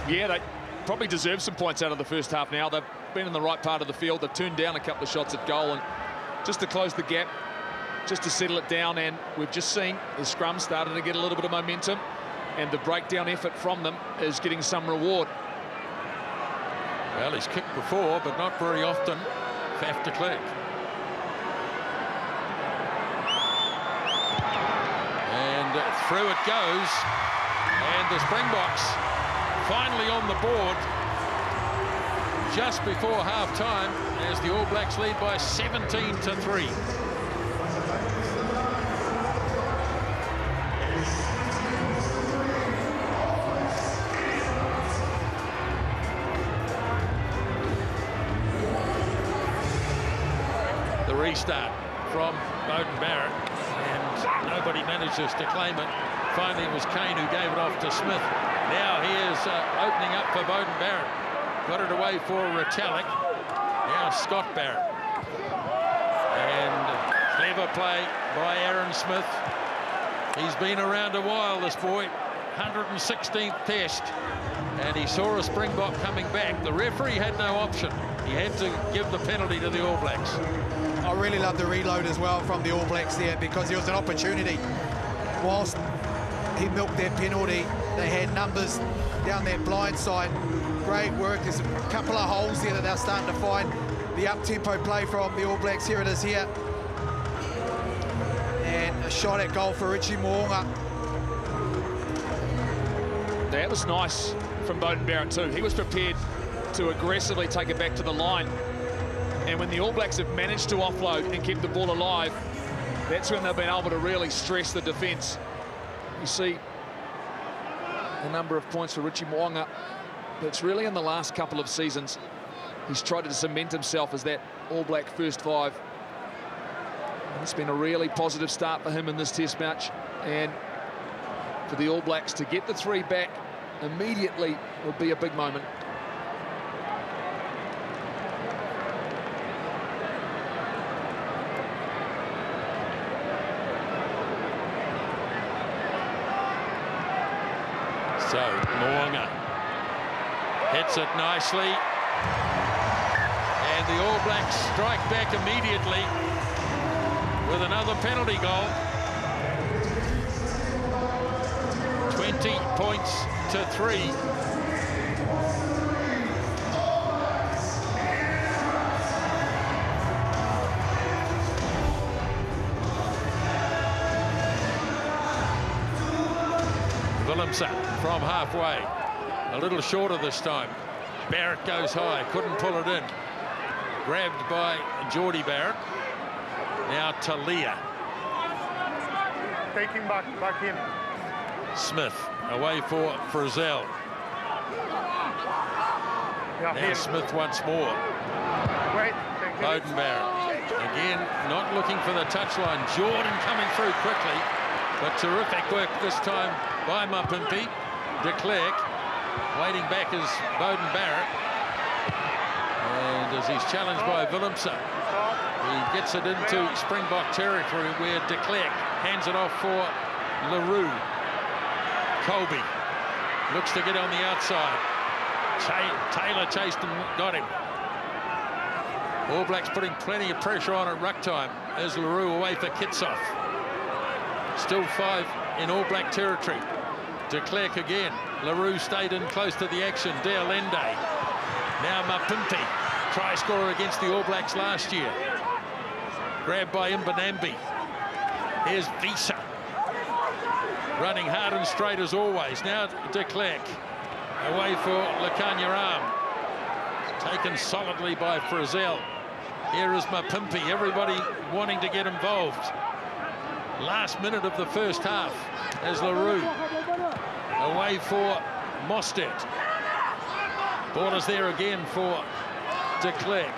Yeah, they probably deserve some points out of the first half now. They've been in the right part of the field. They've turned down a couple of shots at goal, and just to close the gap, just to settle it down. And we've just seen the scrum starting to get a little bit of momentum, and the breakdown effort from them is getting some reward. Well, he's kicked before, but not very often. Faf de Klerk. And through it goes. And the Springboks finally on the board just before half-time as the All Blacks lead by 17-3. The restart from Beauden Barrett, and nobody manages to claim it. Finally, it was Cane who gave it off to Smith. Now he is opening up for Beauden Barrett. Got it away for Retallick. Now Scott Barrett. And clever play by Aaron Smith. He's been around a while, this boy. 116th test. And he saw a Springbok coming back. The referee had no option. He had to give the penalty to the All Blacks. I really love the reload as well from the All Blacks there, because there was an opportunity. Whilst he milked their penalty, they had numbers down that blind side. Great work. There's a couple of holes there that they're starting to find. The up-tempo play from the All Blacks. Here it is here. And a shot at goal for Richie Mo'unga. That was nice from Beauden Barrett too. He was prepared to aggressively take it back to the line. And when the All Blacks have managed to offload and keep the ball alive, that's when they've been able to really stress the defence. You see a number of points for Richie Mo'unga, but it's really in the last couple of seasons he's tried to cement himself as that All Black first five. And it's been a really positive start for him in this test match, and for the All Blacks to get the three back immediately will be a big moment. So Mo'unga hits it nicely. And the All Blacks strike back immediately with another penalty goal. 20 points to 3. Willemse from halfway, a little shorter this time. Barrett goes high, couldn't pull it in. Grabbed by Geordie Barrett. Now Talia. Take him back in. Smith away for Frizzell. Yeah, Now here. Smith once more. Wait, thank you. Bowden Barrett. Again, not looking for the touchline. Jordan coming through quickly, but terrific work this time by Mapimpi. De Klerk waiting back is Bowden Barrett. And as he's challenged by Willemse, he gets it into Springbok territory where De Klerk hands it off for LaRue. Colby looks to get on the outside. Taylor chased and got him. All Blacks putting plenty of pressure on at ruck time as LaRue away for Kitsoff. Still 5 in All Black territory. De Klerk again. LaRue stayed in close to the action. De Allende. Now Mapimpi. Try scorer against the All Blacks last year. Grabbed by Mbanambi. Here's Visa. Running hard and straight as always. Now De Klerk. Away for Lekanyaram. Taken solidly by Frizzell. Here is Mapimpi. Everybody wanting to get involved. Last minute of the first half as LaRue away for Mostert. Ball is there again for De Klerk.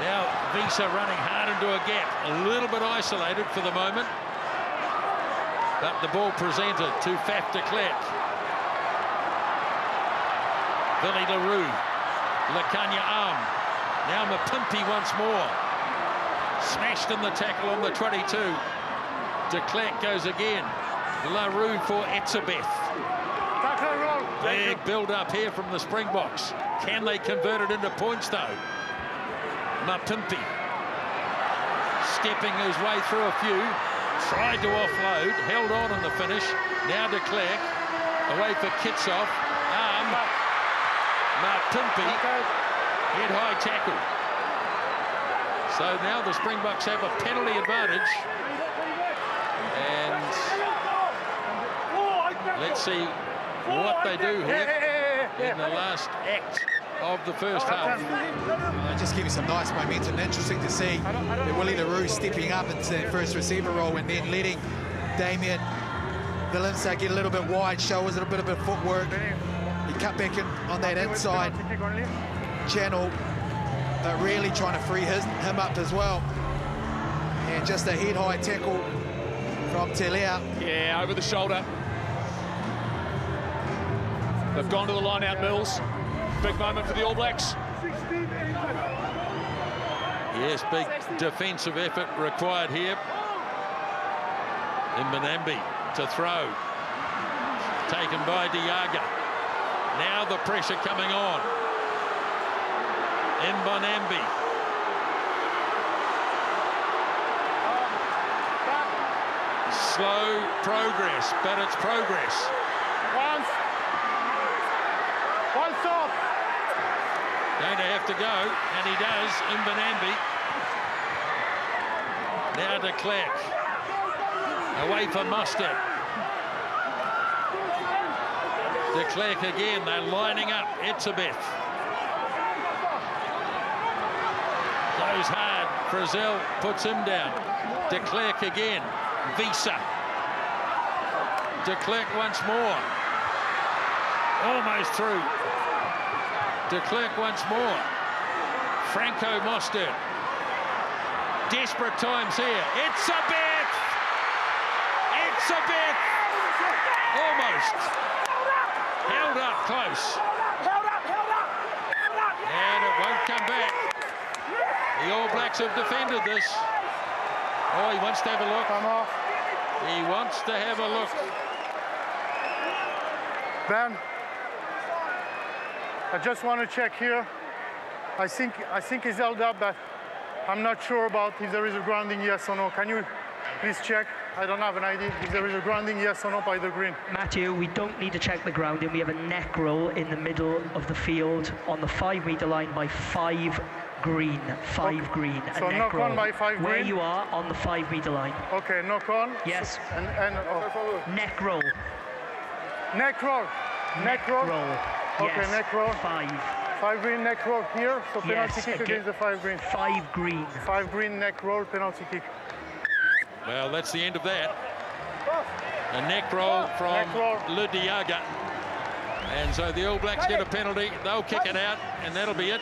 Now Visa running hard into a gap. A little bit isolated for the moment. But the ball presented to Faf De Klerk. Billy LaRue. Lekanya Arm. Now Mapimpi once more. Smashed in the tackle on the 22. De Klerk goes again. LaRue for Etzebeth. Big build up here from the Springboks. Can they convert it into points though? Mapimpi stepping his way through a few. Tried to offload. Held on in the finish. Now De Klerk away for Kitsoff. Mapimpi. Head high tackle. So now the Springboks have a penalty advantage. And let's see what they do here in the last act of the first half. Just giving some nice momentum. Interesting to see Willie LaRue stepping up into the first receiver role and then letting Damien Willemse get a little bit wide, show us a little bit of footwork. He cut back in on that inside channel, really trying to free him up as well. And just a head-high tackle from Talia. Yeah, over the shoulder. They've gone to the line-out, Mills. Big moment for the All Blacks. Yes, big defensive effort required here. Mbanambi to throw. Taken by Diaga. Now the pressure coming on. Mbanambi. Slow progress, but it's progress. One stop. Going to have to go, and he does. Mbanambi. Now De Klerk. Away for Mostert. De Klerk again. They're lining up. Etzebeth. Goes hard. Frizzell puts him down. De Klerk again. Visa. De Klerk once more. Almost through. De Klerk once more. Franco Mostert. Desperate times here. Etzebeth! Etzebeth! Almost. Held up close. And it won't come back. The All Blacks have defended this. Oh, he wants to have a look. Come off. He wants to have a look. Ben, I just want to check here. I think he's held up, but I'm not sure about if there is a grounding, yes or no. Can you please check? I don't have an idea if there is a grounding, yes or no, by the green. Matthew, we don't need to check the grounding. We have a neck roll in the middle of the field on the 5-metre line by 5 green. 5 green. A So neck knock roll. on by 5 Where green? you are on the 5-metre line. Okay, knock on. Yes. And Neck roll. neck roll. Neck roll. Okay, Yes. neck roll. 5. 5 green neck roll here. So penalty Yes, kick again. against the 5 green. 5 green. 5 green neck roll, penalty kick. Well, that's the end of that. A neck roll from Neck roll. Ludiaga. And so the All Blacks get a penalty. They'll kick it out, and that'll be it.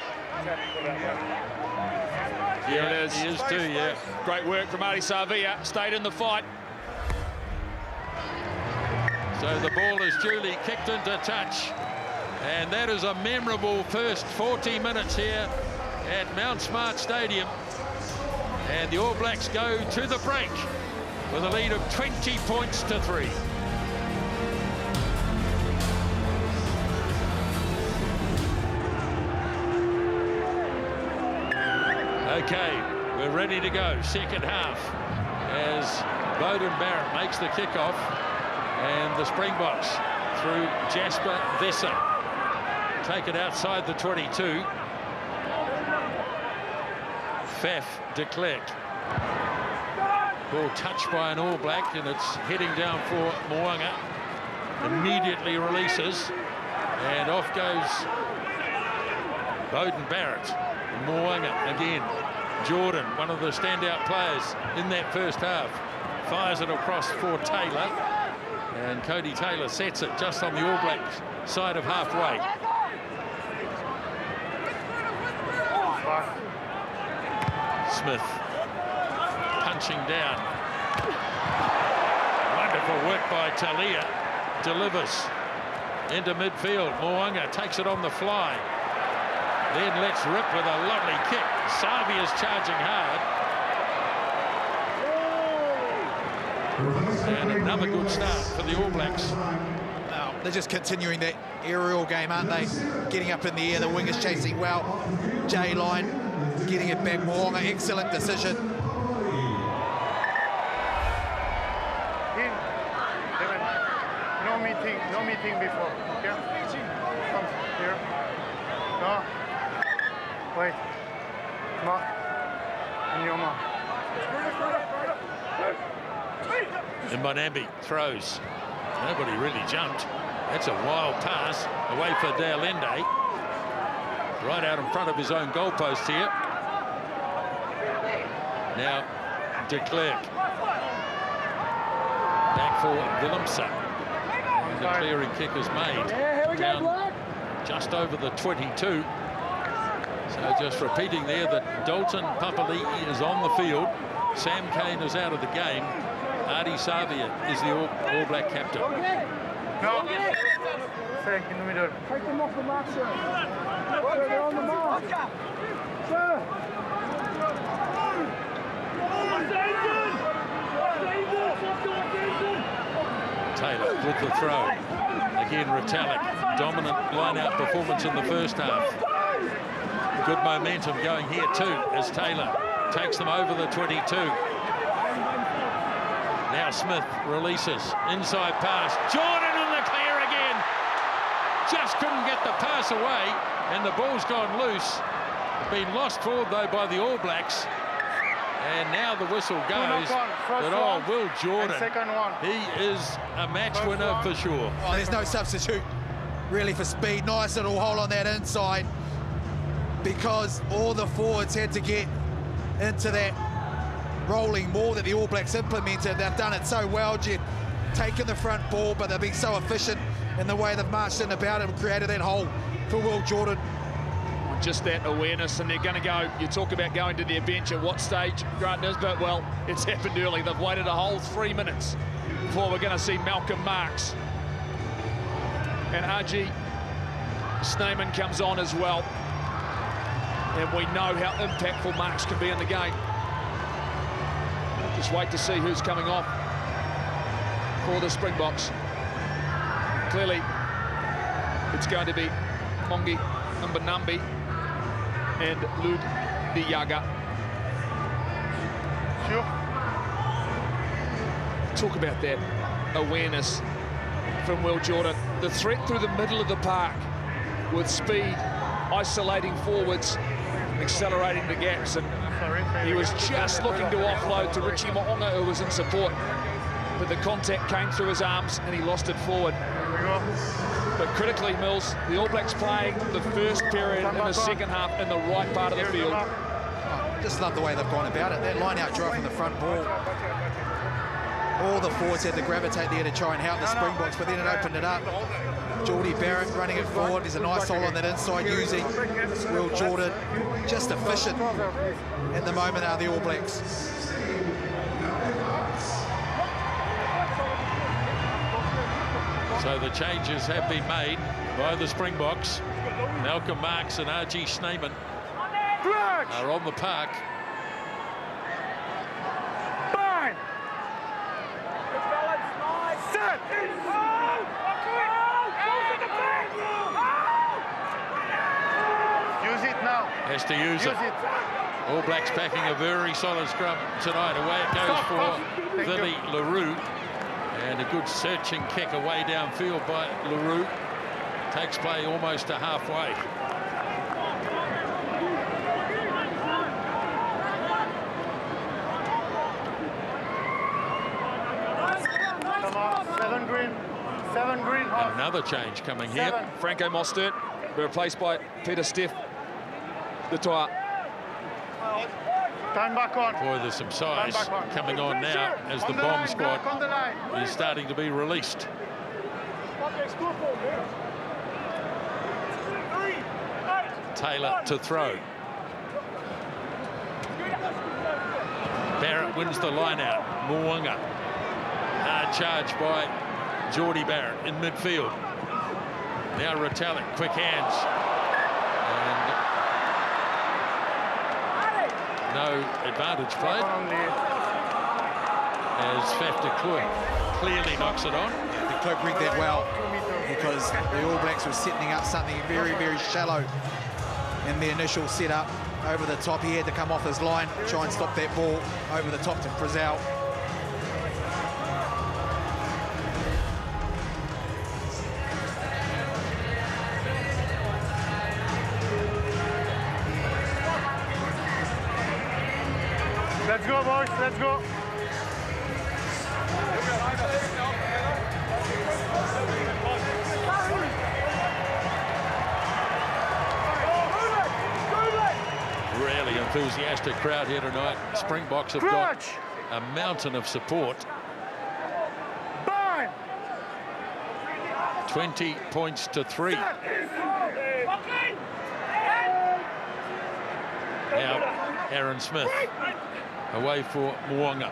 Here it is. He is too, yeah. Great work from Adi Savia. Stayed in the fight. So the ball is duly kicked into touch. And that is a memorable first 40 minutes here at Mount Smart Stadium. And the All Blacks go to the break with a lead of 20 points to 3. Okay, we're ready to go. Second half as Beauden Barrett makes the kickoff, and the Springboks through Jasper Visser take it outside the 22. Faf de Klerk. Ball touched by an All Black, and it's heading down for Mo'unga. Immediately releases, and off goes Beauden Barrett. Mo'unga again. Jordan, one of the standout players in that first half, fires it across for Taylor, and Cody Taylor sets it just on the All Black side of halfway. Smith punching down. Wonderful work by Talia. Delivers into midfield. Mo'unga takes it on the fly. Then lets rip with a lovely kick. Savia's charging hard. And another good start for the All Blacks. They're just continuing that aerial game, aren't they? Getting up in the air, the wingers chasing well. J-line getting it back. Mo'unga, excellent decision. No meeting before. Okay? Come here. No. Wait. Mark. And your mark. And Bonambi throws. Nobody really jumped. That's a wild pass away for Daolende. Right out in front of his own goalpost here. Now de Klerk. Back for Willemse. And the clearing kick is made. Down just over the 22. So just repeating there that Dalton Papali'i is on the field. Sam Cane is out of the game. Adi Savia is the All Black captain. No. Stay in the middle. Take them off the mark, sir. Sir, they're on the mark. Sir. Taylor with the throw. Again, Retallick. Dominant line-out performance in the first half. Good momentum going here too as Taylor takes them over the 22. Now Smith releases. Inside pass. Jordan in the clear again. Just couldn't get the pass away, and the ball's gone loose. Been lost forward though by the All Blacks. And now the whistle goes. But Will Jordan, Second one. he is a match winner for sure. Oh, there's no substitute really for speed. Nice little hole on that inside, because all the forwards had to get into that rolling ball that the All Blacks implemented. They've done it so well, Jeff, taking the front ball, but they've been so efficient in the way they've marched in about it and created that hole for Will Jordan. Just that awareness, and they're going to go. You talk about going to their bench at what stage, Grant Nisbet? Well, it's happened early. They've waited a whole 3 minutes before we're going to see Malcolm Marks. And RG Snyman comes on as well. And we know how impactful Marks can be in the game. Just wait to see who's coming off for the Springboks. Clearly, it's going to be Mongi Mbanambi. and Lud Diaga. Sure. Talk about that awareness from Will Jordan. The threat through the middle of the park with speed, isolating forwards, accelerating the gaps, and he was just looking to offload to Richie Mo'onga, who was in support, but the contact came through his arms and he lost it forward. But critically, Mills, the All Blacks playing the first period in the second half in the right part of the field. Oh, just love the way they've gone about it. That line-out drive from the front ball. All the forwards had to gravitate there to try and help the Springboks, but then it opened it up. Geordie Barrett running it forward. There's a nice hole on that inside using Will Jordan. Just efficient at the moment are the All Blacks. So the changes have been made by the Springboks. Malcolm Marx and R.G. Schneemann are on the park. Set. Use it now. Has to use it. All Blacks packing a very solid scrum tonight. Away it goes for Billy LaRue. And a good searching kick away downfield by LaRue. Takes play almost to halfway. Come on, 7 green. 7 green. And another change coming here. Franco Mostert replaced by Peter Steff. The tire. Time back on. Boy, there's some size coming on now as the bomb squad is starting to be released. Taylor to throw. Barrett wins the line out. Mo'unga. Hard charge by Geordie Barrett in midfield. Now Retallick, quick hands. No advantage played as Faf de Klerk clearly knocks it on. De Klerk rigged that well because the All Blacks were setting up something very, very shallow in the initial setup. Over the top, he had to come off his line, try and stop that ball over the top to Frizzell. Let's go, boys, let's go. Really enthusiastic crowd here tonight. Springboks have got a mountain of support. 20 points to 3. Now Aaron Smith away for Mo'unga.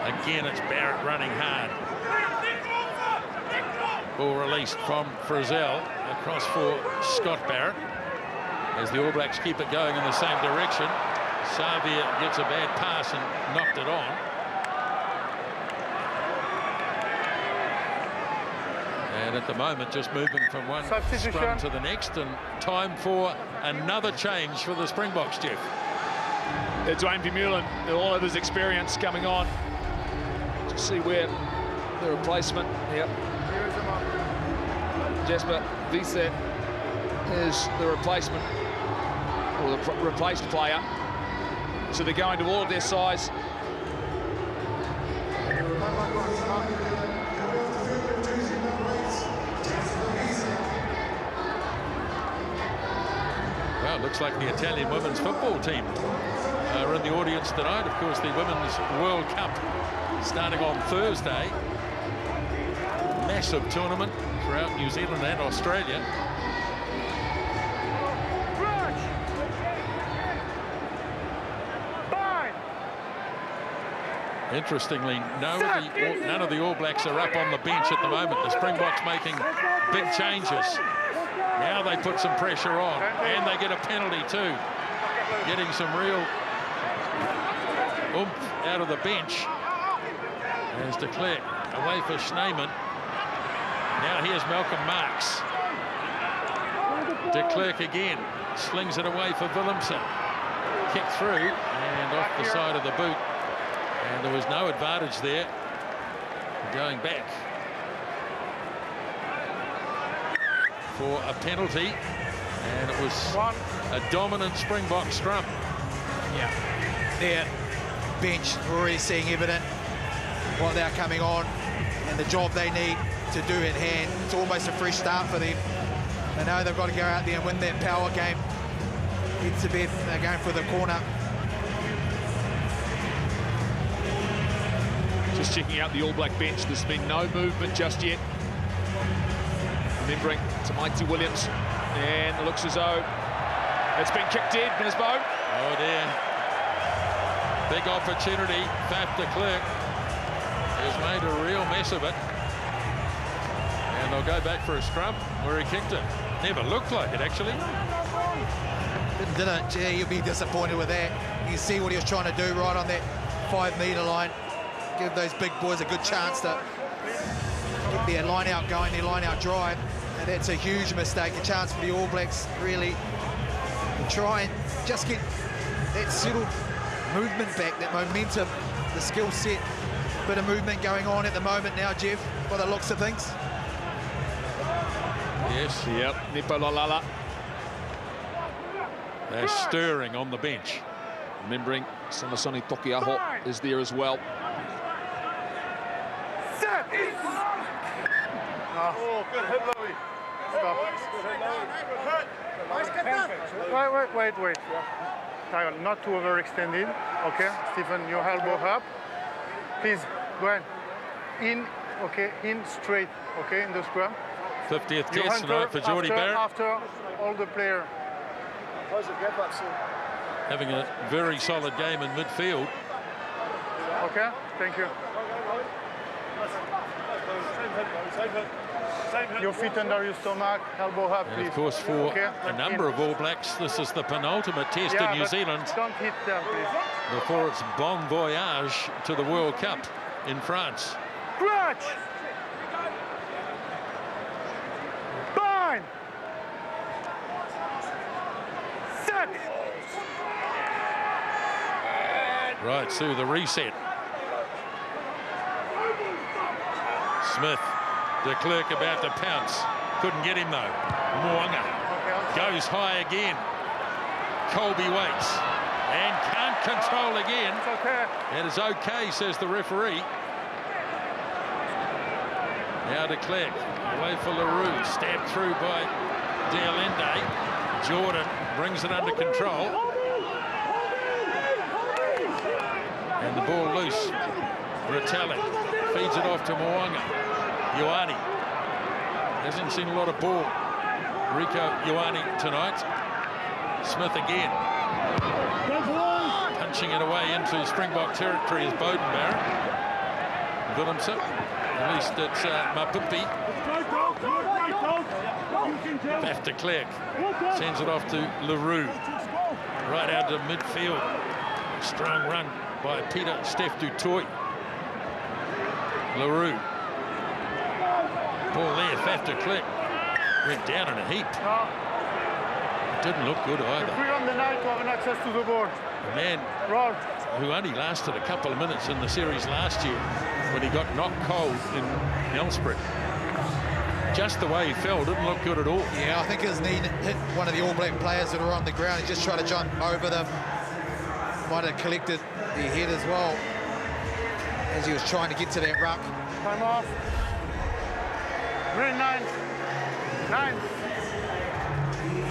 Again, it's Barrett running hard. Ball released from Frizzell across for Scott Barrett as the All Blacks keep it going in the same direction. Xavier gets a bad pass and knocked it on. And at the moment, just moving from one scrum to the next, and time for another change for the Springboks, Jeff. Dwayne Vermeulen, all of his experience coming on. To see where the replacement. Yep. Jasper Visser is the replacement, or the replaced player. So they're going to all of their size. Well, it looks like the Italian women's football team are in the audience tonight. Of course, the Women's World Cup starting on Thursday. Massive tournament throughout New Zealand and Australia. Interestingly, none of the All Blacks are up on the bench at the moment. The Springboks making big changes. Now they put some pressure on, and they get a penalty too. Getting some real oomph out of the bench. As de Klerk away for Schneemann. Now here's Malcolm Marx. De Klerk again. Slings it away for Willemse. Kick through and off the side of the boot. And there was no advantage there. Going back for a penalty. And it was a dominant Springbok scrum. Yeah. Their bench already seeing evident what they're coming on and the job they need to do at hand. It's almost a fresh start for them. They know they've got to go out there and win that power game. It's a bit, they're going for the corner. Just checking out the All Black bench. There's been no movement just yet. Remembering to Mighty Williams. And it looks as though it's been kicked dead, Minnesbone. Oh dear. Big opportunity. Faf de Klerk has made a real mess of it. And they'll go back for a scrum where he kicked it. Never looked like it, actually. Didn't. Gee, you'll be disappointed with that. You see what he was trying to do right on that 5-metre line. Give those big boys a good chance to get their line out going, their line out drive. And that's a huge mistake. A chance for the All Blacks really to try and just get that settled movement back, that momentum, the skill set. Bit of movement going on at the moment now, Jeff, by the looks of things. Yes. Yep, Nipo Lalala. They're stirring on the bench. Remembering Samasoni Tokiaho is there as well. Oh, good hit, Louis. Stop. Wait. Tiger, not too overextended. Okay, Stephen, your elbow up. Please, go ahead. In, okay, in straight, okay, in the scrum. 50th test tonight for Geordie Barrett. After all the player. Having a very solid game in midfield. Okay, thank you. Your feet under your stomach, elbow up, And please. of course, for a number of All Blacks, this is the penultimate test in New Zealand Don't hit them, please. before it's bon voyage to the World Cup in France. Clutch! Bind! Set! Right, so the reset. Smith, de Klerk about to pounce. Couldn't get him though. Moanga goes high again. Colby waits and can't control again. It's okay. It is okay, says the referee. Now de Klerk, away for LaRue, stabbed through by Dealende. Jordan brings it under control. And the ball loose. Retallick feeds it off to Moanga. Ioane hasn't seen a lot of ball. Rico Ioane tonight. Smith again. Punching it away into Springbok territory is Beauden Barrett. Willemse. At least it's Mapupi. Faf de Klerk sends it off to LaRue. Right out to midfield. Strong run by Peter Steph du Toit. LaRue. Ball there, Faf de Klerk went down in a heap. Didn't look good either. Free on the night to have an access to the board. A man who only lasted a couple of minutes in the series last year when he got knocked cold in Nelspruit. Just the way he fell, didn't look good at all. Yeah, I think his knee hit one of the All Black players that were on the ground. He just tried to jump over them. Might have collected the head as well as he was trying to get to that ruck. Time off. Green 9.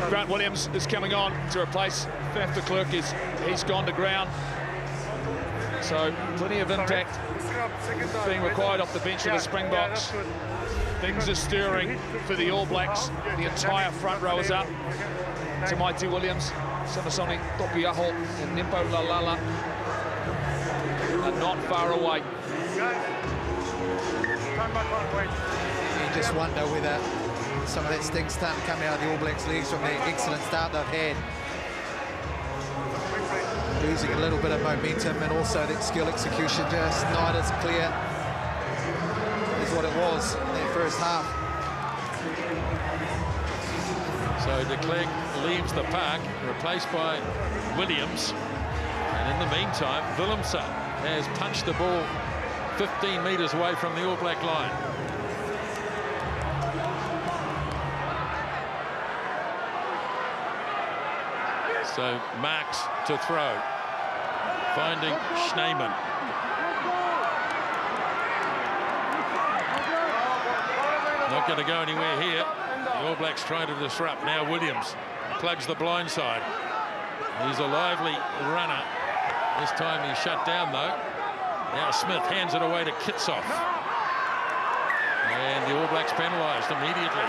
Grant Williams is coming on to replace Faf de Klerk. He's gone to ground. So plenty of impact being required off the bench of the Springboks. Things are stirring for the All Blacks. The entire front row is up. Tamaiti Williams, Samasoni Tokiaho and Nipo Lalala are not far away. You just wonder whether some of that sting starting to come out of the All Blacks leagues from the excellent start they've had. Losing a little bit of momentum and also that skill execution just not as clear as what it was in that first half. So de Klerk leaves the park, replaced by Williams. And in the meantime, Willemse has punched the ball 15 metres away from the All Black line. So Marks to throw, finding Schneemann. Not going to go anywhere here. The All Blacks trying to disrupt. Now Williams plugs the blind side. He's a lively runner. This time he's shut down though. Now Smith hands it away to Kitsoff. And the All Blacks penalised immediately.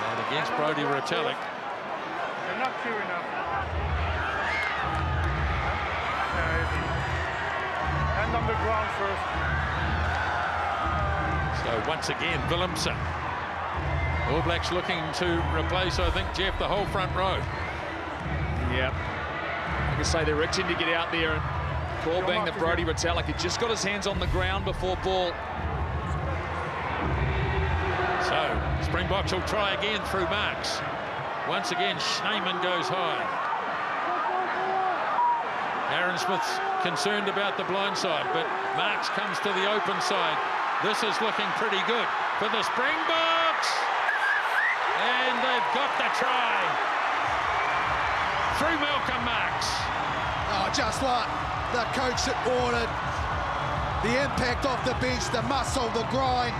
And against Brodie Retallick. They're not clear enough. Hand on the ground first. So once again, Willemse. All Blacks looking to replace, I think, Jeff, the whole front row. Yeah. I can say they're itching to get out there and ball bang the Brodie Retallick. He just got his hands on the ground before ball. So Springboks will try again through Marks. Once again, Schneemann goes high. Aaron Smith's concerned about the blind side, but Marks comes to the open side. This is looking pretty good for the Springboks. And they've got the try. Through Malcolm Marks. Oh, just what the coach had ordered. The impact off the bench, the muscle, the grind.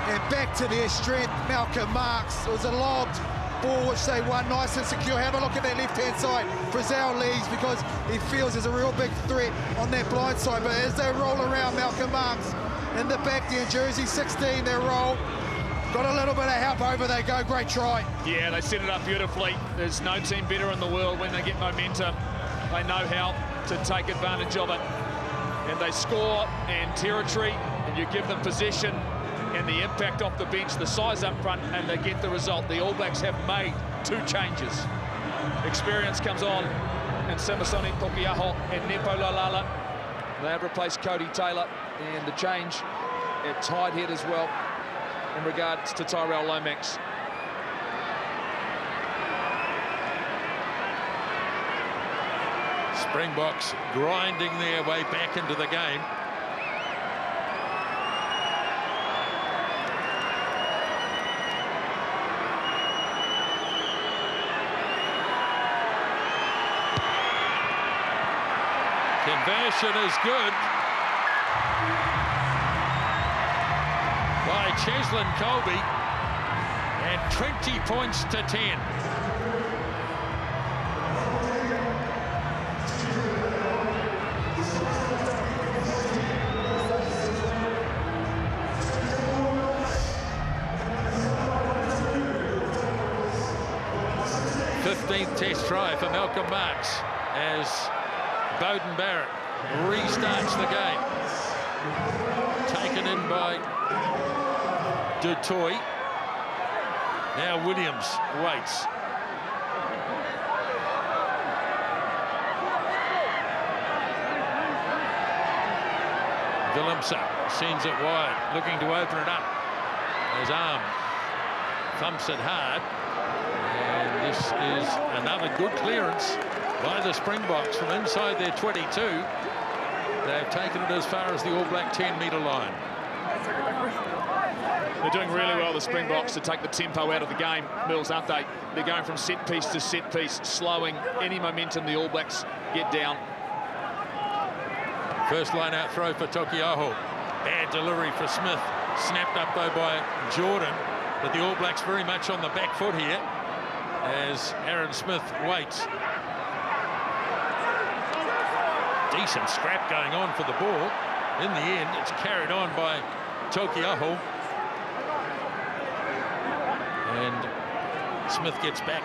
And back to their strength, Malcolm Marks. It was a lobbed ball which they won nice and secure. Have a look at that left-hand side. Frizzell leads because he feels there's a real big threat on that blind side. But as they roll around, Malcolm Marks in the back there, jersey 16, they roll. Got a little bit of help, over they go. Great try. Yeah, they set it up beautifully. There's no team better in the world when they get momentum. They know how to take advantage of it. And they score and territory, and you give them possession and the impact off the bench, the size up front, and they get the result. The All Blacks have made 2 changes. Experience comes on, and Samisoni Tokiaho and Nepo Lalala. They have replaced Cody Taylor, and the change at tight head as well in regards to Tyrell Lomax. Springboks grinding their way back into the game. Conversion is good by Cheslin Colby, and 20 points to 10. Test try for Malcolm Marks as Bowden Barrett restarts the game. Taken in by Du Toit. Now Williams waits. Willemse sends it wide, looking to open it up. His arm thumps it hard. And this is another good clearance by the Springboks from inside their 22. They've taken it as far as the All Black 10-metre line. They're doing really well, the Springboks, to take the tempo out of the game, Mills, aren't they? They're going from set piece to set piece, slowing any momentum the All Blacks get down. First line-out throw for Tokiaho. Bad delivery for Smith. Snapped up, though, by Jordan. But the All Blacks very much on the back foot here as Aaron Smith waits. Decent scrap going on for the ball. In the end, it's carried on by Tokiaho. And Smith gets back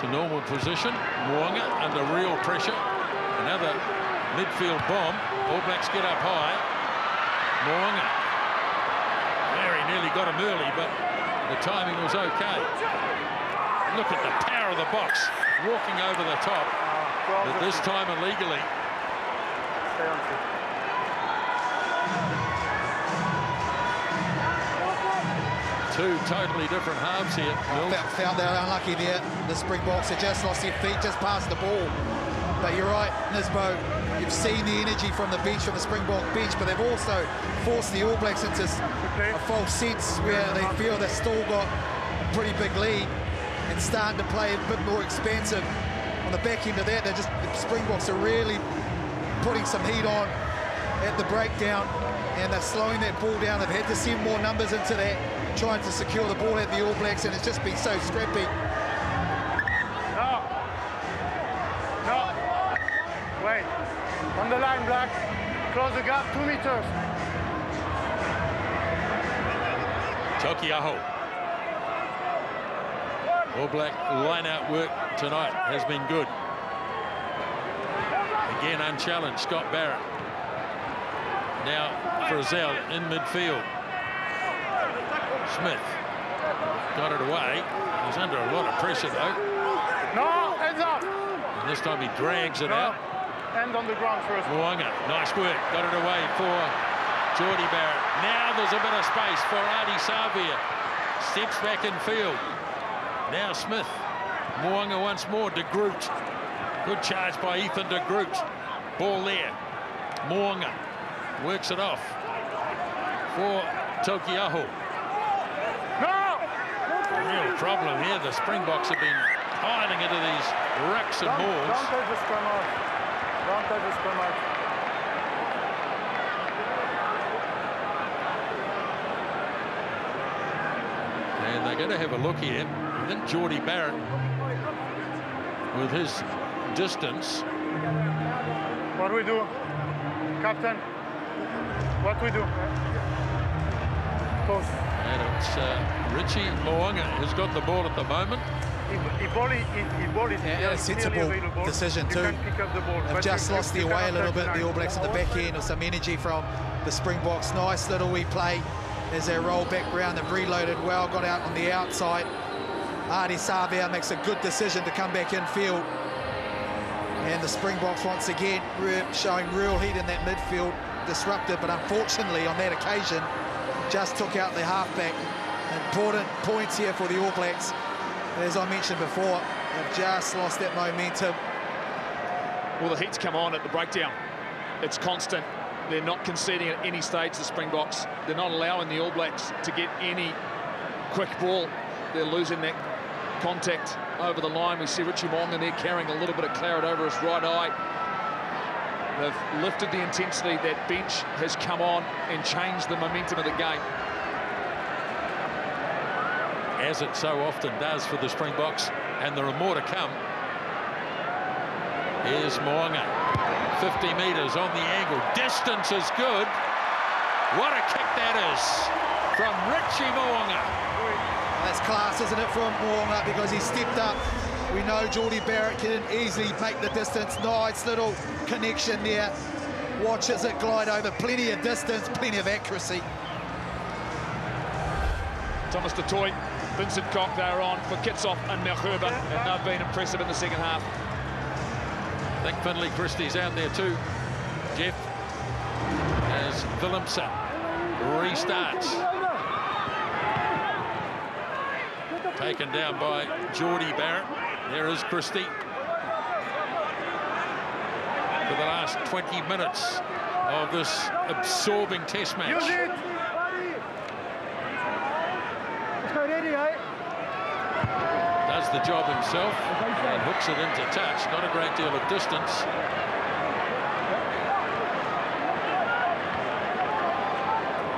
to normal position. Mo'unga under real pressure. Another midfield bomb. All Blacks get up high. Mo'unga very nearly got him early, but the timing was okay. Look at the power of the box, walking over the top, but this time illegally. Two totally different halves here. Found they're unlucky there. The Springboks have just lost their feet, just past the ball. But you're right, Nisbo, you've seen the energy from the bench, from the Springbok bench, but they've also forced the All Blacks into a false sense where they feel they've still got a pretty big lead and starting to play a bit more expansive. On the back end of that, the Springboks are really putting some heat on at the breakdown, and they're slowing that ball down. They've had to send more numbers into that, trying to secure the ball at the All Blacks, and it's just been so scrappy. Wait, on the line, Black. Close the gap, 2 meters. Tokiaho. All Black line-out work tonight has been good. Again, unchallenged, Scott Barrett. Now, Frizzell in midfield. Smith got it away. He's under a lot of pressure, though. No, hands up. And this time he drags it out. Hand on the ground first. Mo'unga, nice work. Got it away for Geordie Barrett. Now there's a bit of space for Adi Savia. Steps back in field. Now Smith. Mo'unga once more. De Groot. Good charge by Ethan de Groot. Ball there. Mo'unga works it off for Tokiaho. No! Real problem here. The Springboks have been piling into these rucks and balls. Don't touch the scrum out. Don't touch the scrum out. And they're going to have a look here. I think Geordie Barrett, with his distance. What do we do, Captain? What do we do? Close. And it's Richie Mo'unga who's got the ball at the moment. Yeah, a sensible decision too. They've just lost their way a little bit, the All Blacks at the back end, with some energy from the Springboks. Nice little wee play as they roll back round. They've reloaded well, got out on the outside. Adi Savia makes a good decision to come back in field. And the Springboks once again showing real heat in that midfield, disrupted, but unfortunately on that occasion just took out the halfback. Important points here for the All Blacks. As I mentioned before, they've just lost that momentum. Well, the heat's come on at the breakdown. It's constant. They're not conceding at any stage, the Springboks. They're not allowing the All Blacks to get any quick ball. They're losing that contact over the line. We see Richie Mo'unga there carrying a little bit of claret over his right eye. They've lifted the intensity. That bench has come on and changed the momentum of the game. As it so often does for the Springboks, and there are more to come. Here's Mo'unga, 50 metres on the angle. Distance is good. What a kick that is from Richie Mo'unga. That's class, isn't it, from Mo'unga, because he stepped up. We know Geordie Barrett can easily make the distance. Nice little connection there. Watches it glide over. Plenty of distance, plenty of accuracy. Thomas du Toit, Vincent Koch, they're on for Kitshoff and Merhuber, and they've been impressive in the second half. I think Finlay Christie's out there too, Jeff, as Willemse restarts. Taken down by Geordie Barrett. There is Christie. For the last 20 minutes of this absorbing test match. Does the job himself and hooks it into touch. Not a great deal of distance.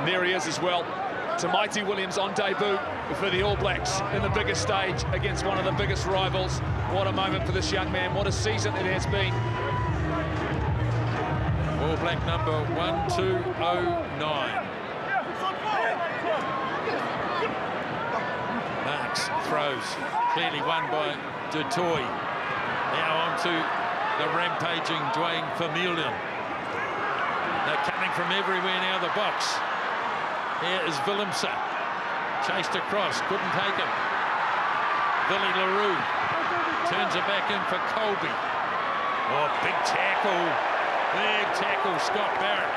There he is as well. Tamaiti Williams on debut for the All Blacks in the biggest stage against one of the biggest rivals. What a moment for this young man. What a season it has been. All Black number 1209. Marks throws, clearly won by du Toit. Now on to the rampaging Dwayne Vermeulen. They're coming from everywhere now, the box. Here is Willemse, chased across, couldn't take him. Billy LaRue turns it back in for Colby. Oh, big tackle, Scott Barrett.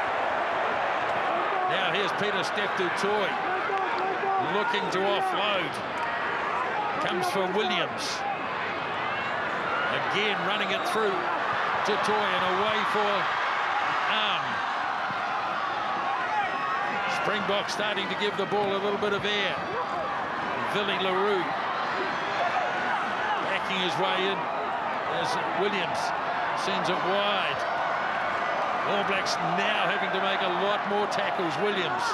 Now here's Peter Steph du Toit. looking to offload. Comes for Williams. Again, running it through to Toy and away for Arm. Springboks starting to give the ball a little bit of air. Billy LaRue backing his way in as Williams sends it wide. All Blacks now having to make a lot more tackles. Williams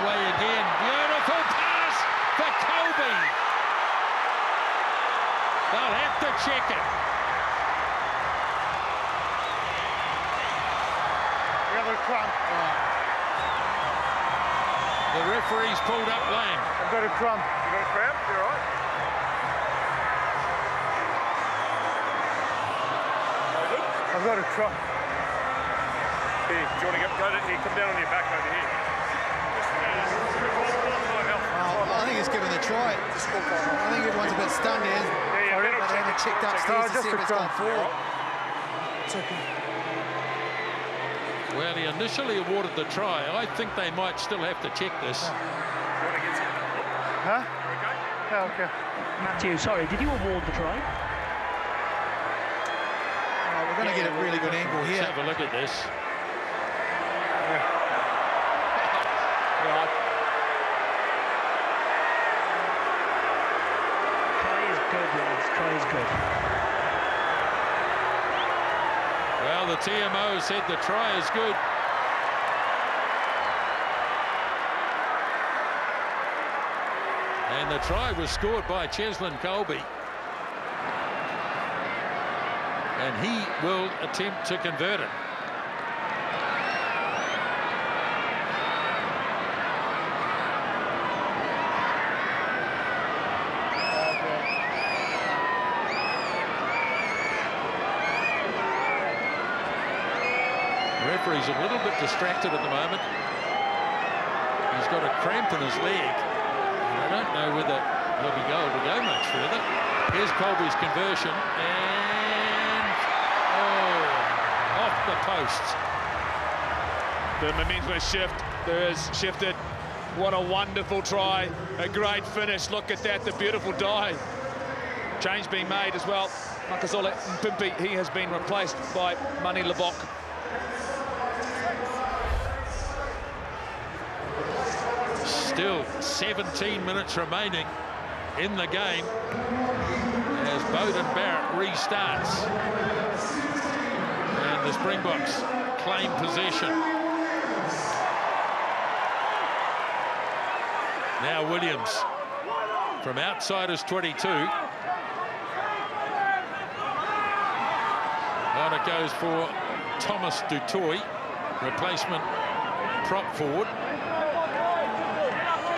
away again. Beautiful pass for Kobe. They'll have to check it. We have a cramp. The referee's pulled up lame. I've got a cramp. You got a cramp? You all right? I've got a cramp. Here, do you want to go to here? Come down on your back over here. I think he's given the try. I think everyone's a bit stunned here. Yeah, But they haven't checked upstairs to see if it's gone forward. Well, he initially awarded the try. I think they might still have to check this. Huh? Yeah, okay. Matthew, sorry, did you award the try? Oh, we're going to get a really good angle here. Let's have a look at this. Try is good, lads. Try is good. Well, the TMO said the try is good. And the try was scored by Cheslin Colby. And he will attempt to convert it. Referee's a little bit distracted at the moment. He's got a cramp in his leg. And I don't know whether he'll be able to go much further. Here's Colby's conversion, and off the posts. The momentum has shifted. What a wonderful try, a great finish. Look at that, the beautiful dive. Change being made as well. Makazola Mpimpi, he has been replaced by Mani Lebok. Still 17 minutes remaining in the game as Bowden Barrett restarts. And the Springboks claim possession. Now Williams from outside his 22. On it goes for Thomas Dutoy, replacement prop forward.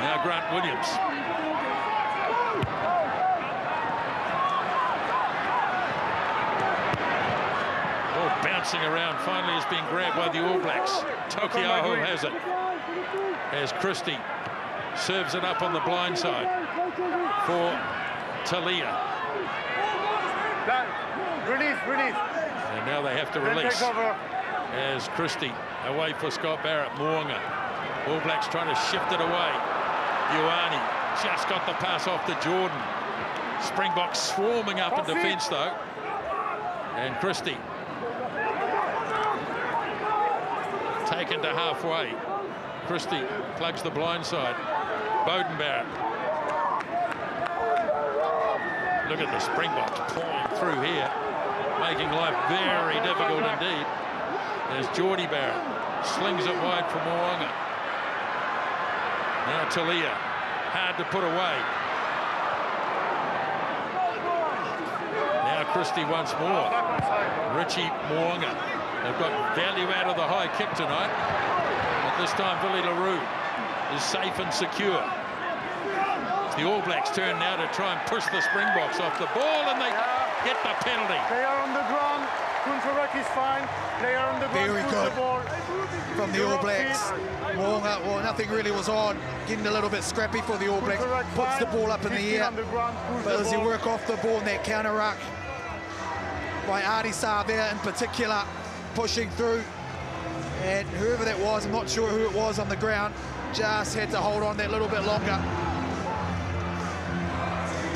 Now Grant Williams. Oh, bouncing around, finally has been grabbed by the All Blacks. Tokioho has it. As Christie serves it up on the blind side for Talia. Release. And now they have to release. As Christie away for Scott Barrett. Moonga. All Blacks trying to shift it away. Ioane just got the pass off to Jordan. Springboks swarming up in defence though. And Christie taken to halfway. Christie plugs the blind side. Bowden Barrett. Look at the Springboks pouring through here, making life very difficult indeed. There's Geordie Barrett. Slings it wide for Moonga. Now Talia, hard to put away. Now Christie once more. Richie Moonga. They've got value out of the high kick tonight. But this time Billy LaRue is safe and secure. It's the All Blacks' turn now to try and push the Springboks off the ball, and they get the penalty. They are on the ground. Kuntarek is fine. They are on the ground. Very good the ball. from the All Blacks. Moonga, well, nothing really was on. Getting a little bit scrappy for the All Blacks. Puts the ball up in the air. But as you work off the ball in that counter ruck by Artie Savea in particular, pushing through. And whoever that was, I'm not sure who it was on the ground, just had to hold on that little bit longer.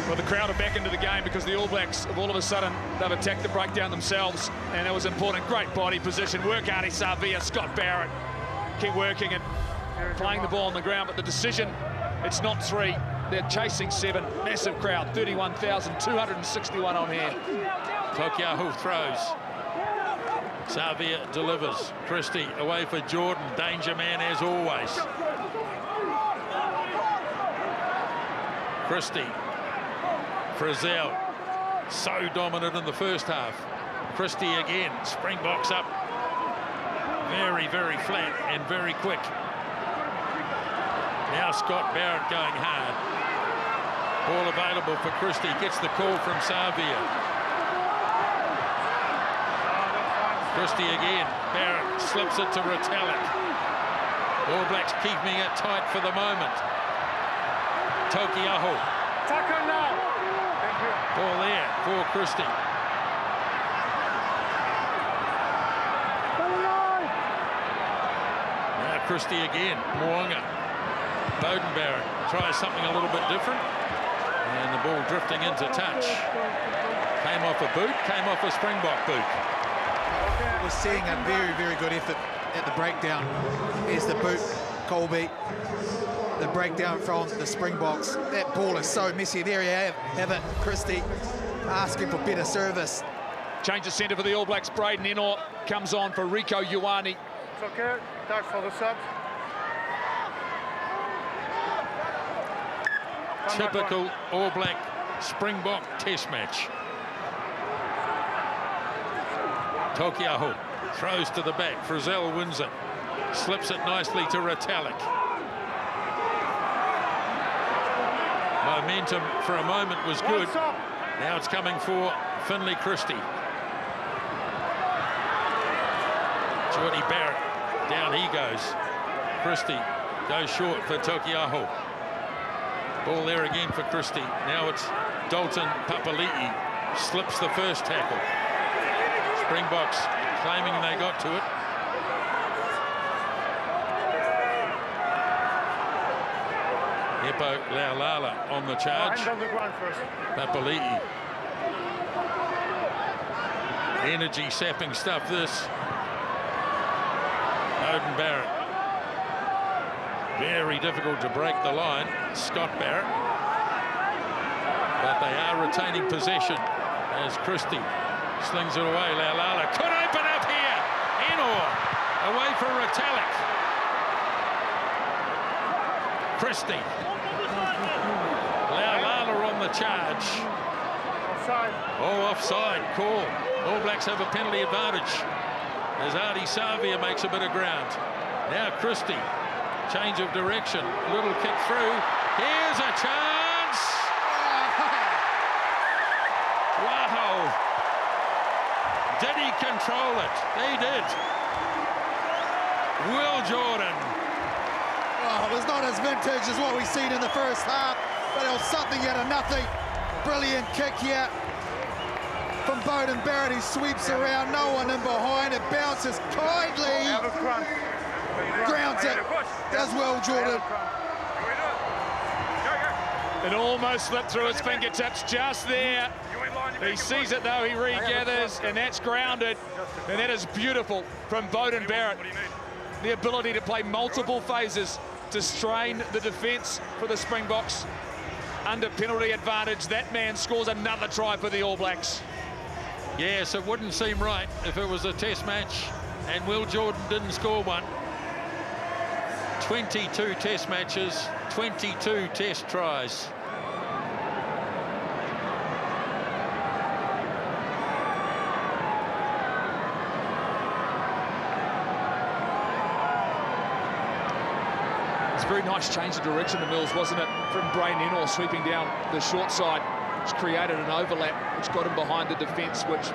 Well, the crowd are back into the game because the All Blacks have all of a sudden, they've attacked the breakdown themselves, and it was important. Great body position, work Artie Savia, Scott Barrett, keep working and playing the ball on the ground, but the decision, it's not 3. They're chasing 7. Massive crowd, 31,261 on hand. Tokiaho throws. Savia delivers. Christie away for Jordan. Danger man as always. Christie. Frizzell. So dominant in the first half. Christie again. Springboks up. Very, very flat and very quick. Now Scott Barrett going hard. Ball available for Christie. Gets the call from Savia. Christie again. Barrett slips it to Retallick. All Blacks keeping it tight for the moment. Tokiaho. Tackle now. Ball there for Christie. Now Christie again. Mo'unga. Beauden Barrett tries something a little bit different. And the ball drifting into touch. Came off a boot, came off a Springbok boot. We're seeing a very, very good effort at the breakdown. Here's the boot, Colby. The breakdown from the Springboks. That ball is so messy. There you have it, Christie asking for better service. Change of centre for the All Blacks. Braden Ennor comes on for Rieko Ioane. It's okay. Tag for the subs. Typical All Black Springbok test match. Tokiaho throws to the back. Frizzell wins it. Slips it nicely to Retallick. Momentum for a moment was good. Now it's coming for Finlay Christie. Jordy Barrett. Down he goes. Christie goes short for Tokiaho. Ball there again for Christie. Now it's Dalton Papali'i. Slips the first tackle. Springboks claiming they got to it. Epo Laulala on the charge. Papali'i. Energy sapping stuff this. Beauden Barrett. Very difficult to break the line. Scott Barrett. But they are retaining possession as Christie slings it away. Laulala could open up here. Ennor away for Retallick. Christie. Laulala on the charge. Offside. Oh, offside call. All Blacks have a penalty advantage as Artie Savia makes a bit of ground. Now Christie. Change of direction. Little kick through. Here's a chance. Wow. Did he control it? He did. Will Jordan. Oh, it was not as vintage as what we've seen in the first half, but it was something out of nothing. Brilliant kick here from Beauden Barrett. He sweeps around, no one in behind. It bounces kindly. Grounds it. Does Will Jordan. It almost slipped through his fingertips just there. He sees it though, he regathers, and that's grounded. And that is beautiful from Beauden Barrett. The ability to play multiple phases to strain the defence for the Springboks. Under penalty advantage, that man scores another try for the All Blacks. Yes, it wouldn't seem right if it was a test match and Will Jordan didn't score one. 22 test matches, 22 test tries. It's a very nice change of direction to Mills, wasn't it? From Braden Ennor sweeping down the short side, which created an overlap, which got him behind the defence, which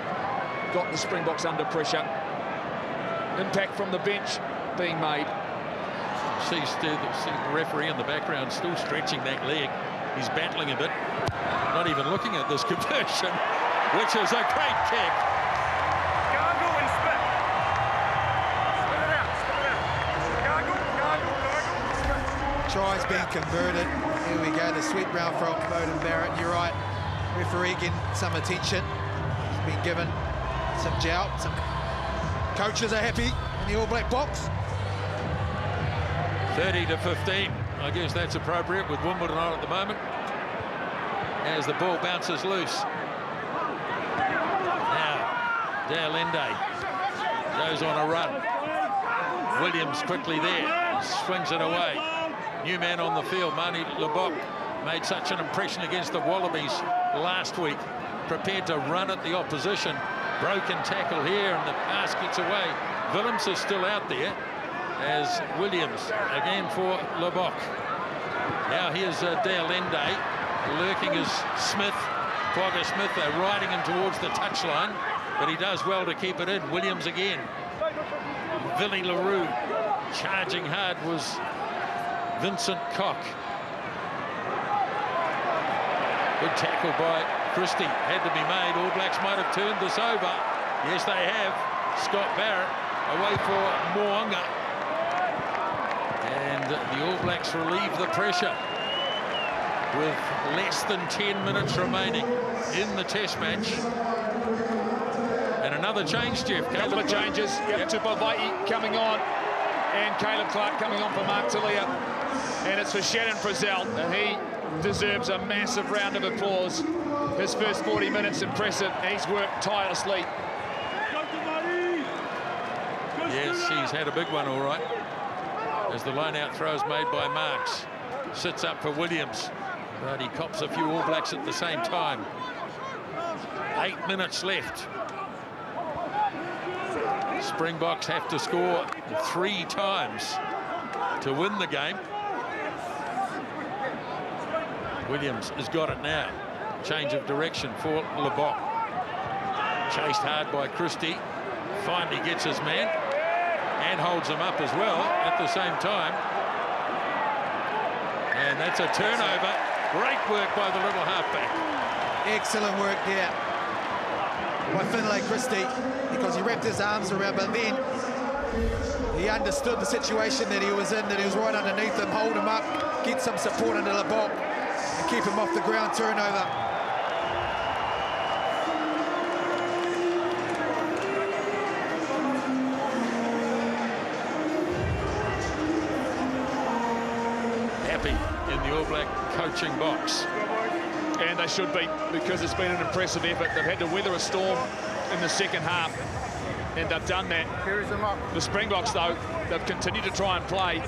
got the Springboks under pressure. Impact from the bench being made. See the referee in the background still stretching that leg. He's battling a bit, not even looking at this conversion, which is a great kick. Gargle and spit. Spit it out, spit it out. Gargle, gargle, gargle, spit. Tries being converted. Here we go. a sweep round from Beauden Barrett. You're right, referee getting some attention. He's been given some jout. Some coaches are happy in the All Black box. 30-15. I guess that's appropriate with Wimbledon on at the moment. As the ball bounces loose. Now, Deolende goes on a run. Williams quickly there, swings it away. New man on the field, Mani Lebok, made such an impression against the Wallabies last week. Prepared to run at the opposition. Broken tackle here, and the pass gets away. Willems is still out there as Williams again for Lebok. Now here's Deolende lurking as Smith, Quagga Smith, riding him towards the touchline, but he does well to keep it in. Williams again. Billy LaRue charging hard was Vincent Koch. Good tackle by Christie, had to be made. All Blacks might have turned this over. Yes, they have. Scott Barrett away for Mo'unga. And the All Blacks relieve the pressure with less than 10 minutes remaining in the test match. And another change, Jeff. Couple of changes. Yep. Tupavai coming on, and Caleb Clark coming on for Mark Talia. And it's for Shannon Frizzell, and he deserves a massive round of applause. His first 40 minutes impressive. He's worked tirelessly. Yes, he's had a big one, all right. As the line-out throw is made by Marks. Sits up for Williams, but he cops a few All Blacks at the same time. 8 minutes left. Springboks have to score 3 times to win the game. Williams has got it now. Change of direction for Lebok. Chased hard by Christie. Finally gets his man and holds him up as well at the same time. And that's a turnover. Great work by the little halfback. Excellent work there by Finlay Christie, because he wrapped his arms around, but then he understood the situation that he was in, that he was right underneath him, hold him up, get some support under Lebok, and keep him off the ground. Turnover. Happy in the All Black coaching box. And they should be, because it's been an impressive effort. They've had to weather a storm in the second half, and they've done that. The Springboks, though, they've continued to try and play.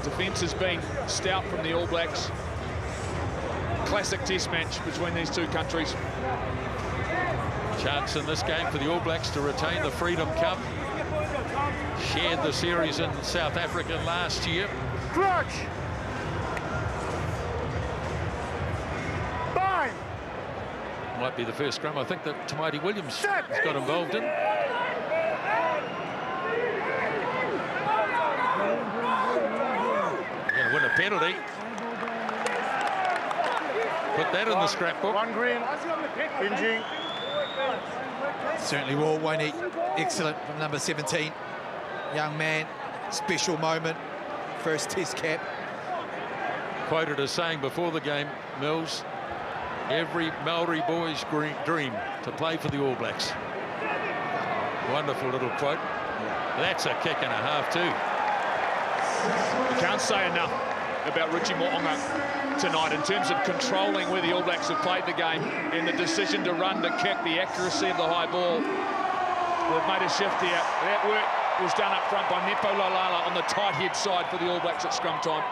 Defence has been stout from the All Blacks. Classic test match between these two countries. Chance in this game for the All Blacks to retain the Freedom Cup. Shared the series in South Africa last year. Clutch! Bind! Might be the first scrum I think that Tamati Williams has got involved in. Going to win a penalty. Put that in the scrapbook. One green. Hinging. Certainly will, won't he? Excellent from number 17. Young man, special moment. First test cap. Quoted as saying before the game, Mills, every Maori boy's dream to play for the All Blacks. Wonderful little quote. That's a kick and a half too. You can't say enough about Richie Mo'unga tonight in terms of controlling where the All Blacks have played the game, and the decision to run, the kick, the accuracy of the high ball. They've made a shift here. That work was done up front by Nepo Lalala on the tight head side for the All Blacks at scrum time.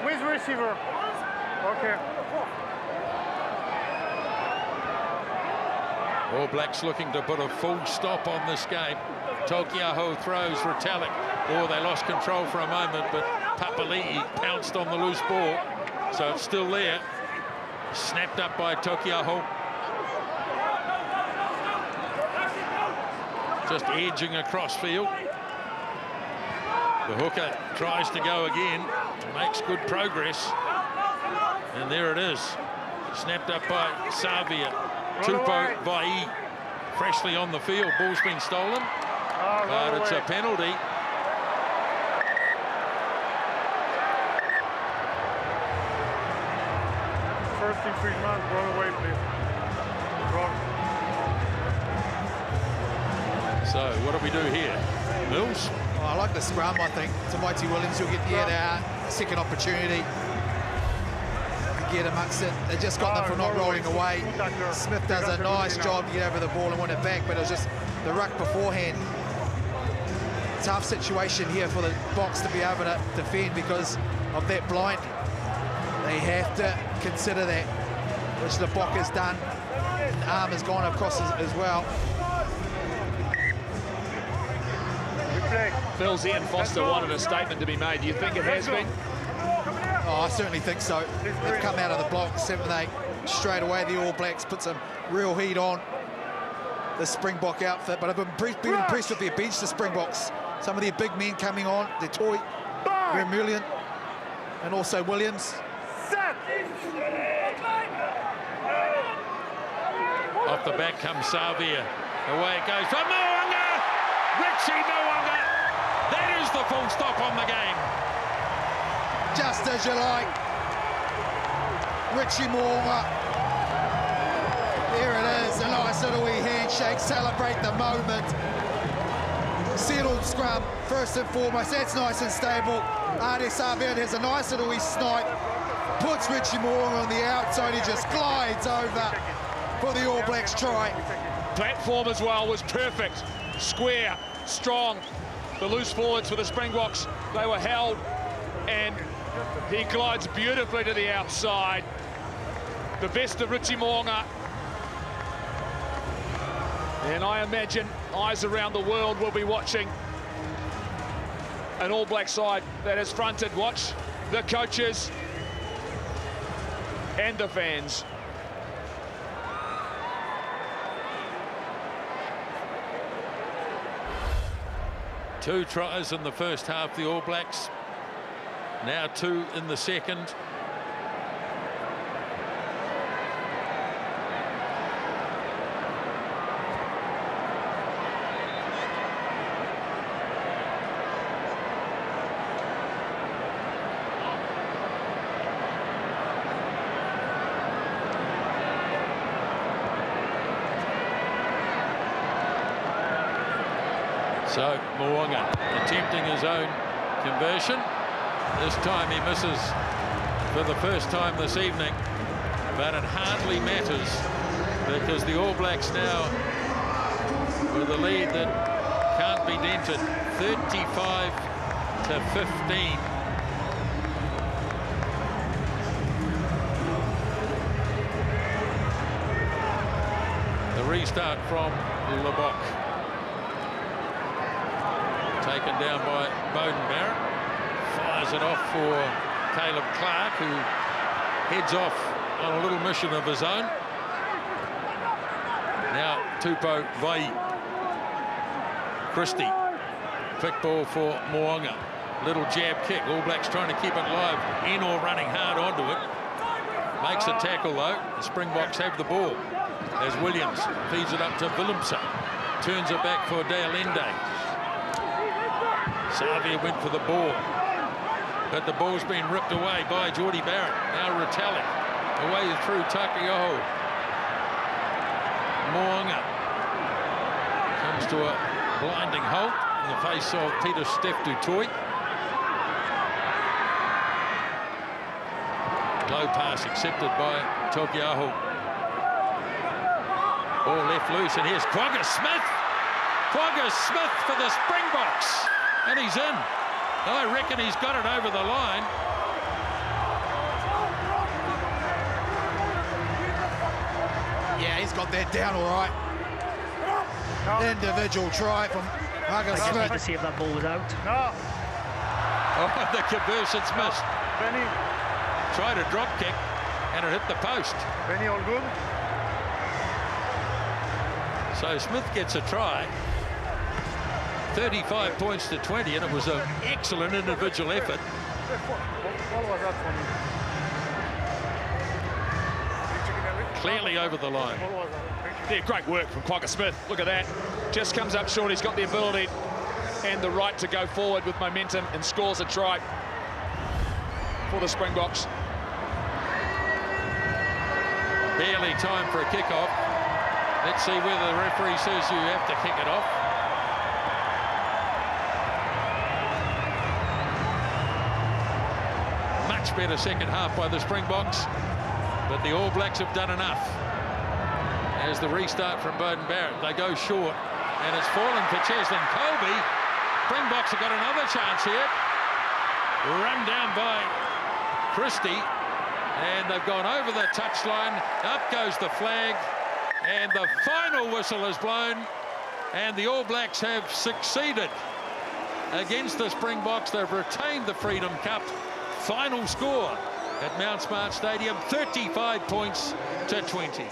With receiver. Okay. All Blacks looking to put a full stop on this game. Tokiaho throws Retallick. Oh, they lost control for a moment, but Papali'i pounced on the loose ball. So it's still there. Snapped up by Tokiaho. Just edging across field. The hooker tries to go again. Makes good progress. And there it is. Snapped up by Savia. Tupo Vai freshly on the field. Ball's been stolen. but it's a penalty. First infringement, run away, please. Wrong. So what do we do here? Mills? Oh, I like the scrum, I think. Tamati Williams will get the head out. Second opportunity. Get amongst it. They just got them for not rolling away. Smith does a nice job to get over the ball and win it back, but it was just the ruck beforehand. Tough situation here for the Boks to be able to defend because of that blind. They have to consider that, which the Bok has done. The arm has gone across as well. Phil's Ian Foster wanted a statement to be made. Do you think it has been? Oh, I certainly think so. They've come out of the block 7-8 straight away. The All Blacks put some real heat on the Springbok outfit, but I've been impressed with their bench, the Springboks. Some of their big men coming on, the Toy, Vermeulen, and also Williams. Off the back comes Savia. Away it goes from Mo'unga! Richie Mo'unga! That is the full stop on the game. Just as you like. Richie Mo'unga. There it is, a nice little wee handshake, celebrate the moment. Settled scrum, first and foremost, that's nice and stable. Ade Savia has a nice little wee snipe, puts Richie Mo'unga on the outside, he just glides over for the All Blacks try. Platform as well was perfect. Square, strong. The loose forwards for the Springboks, they were held, and he glides beautifully to the outside. The best of Richie Mo'unga. And I imagine eyes around the world will be watching an All Black side that is fronted. Watch the coaches and the fans. Two tries in the first half, the All Blacks. Now two in the second. So Mo'unga attempting his own conversion. This time he misses for the first time this evening, but it hardly matters because the All Blacks now with a lead that can't be dented, 35-15. The restart from Lebok. Taken down by Beauden Barrett. Fires it off for Caleb Clark, who heads off on a little mission of his own. Now Tupou Vai. Christie. Quick ball for Mo'unga. Little jab kick. All Blacks trying to keep it live. Eno running hard onto it. Makes a tackle though. The Springboks have the ball. As Williams feeds it up to Willemse. Turns it back for De Allende. Savia went for the ball, but the ball's been ripped away by Jordie Barrett. Now Retallick away through Takiaho. Mo'unga comes to a blinding halt in the face of Peter Steph du Toit. Low pass accepted by Takiaho. Ball left loose, and here's Quagga Smith. Quagga Smith for the Springboks. And he's in. I reckon he's got it over the line. Yeah, he's got that down all right. Individual try from Quagga I just need to Smith. see if that ball was out. No. Oh, the conversion's missed. Benny. Tried a drop kick, and it hit the post. Benny, all good? So Smith gets a try. 35 points to 20, and it was an excellent individual effort. What was that for me? clearly over the line. Yeah, great work from Quagga Smith. Look at that. Just comes up short. He's got the ability and the right to go forward with momentum and scores a try for the Springboks. Barely time for a kick-off. Let's see whether the referee says you have to kick it off. Much better second half by the Springboks, but the All Blacks have done enough. As the restart from Bowden Barrett, they go short, and it's fallen for Cheslin Colby. Springboks have got another chance here. Run down by Christie, and they've gone over the touchline. Up goes the flag, and the final whistle is blown, and the All Blacks have succeeded against the Springboks. They've retained the Freedom Cup. Final score at Mount Smart Stadium, 35 points to 20.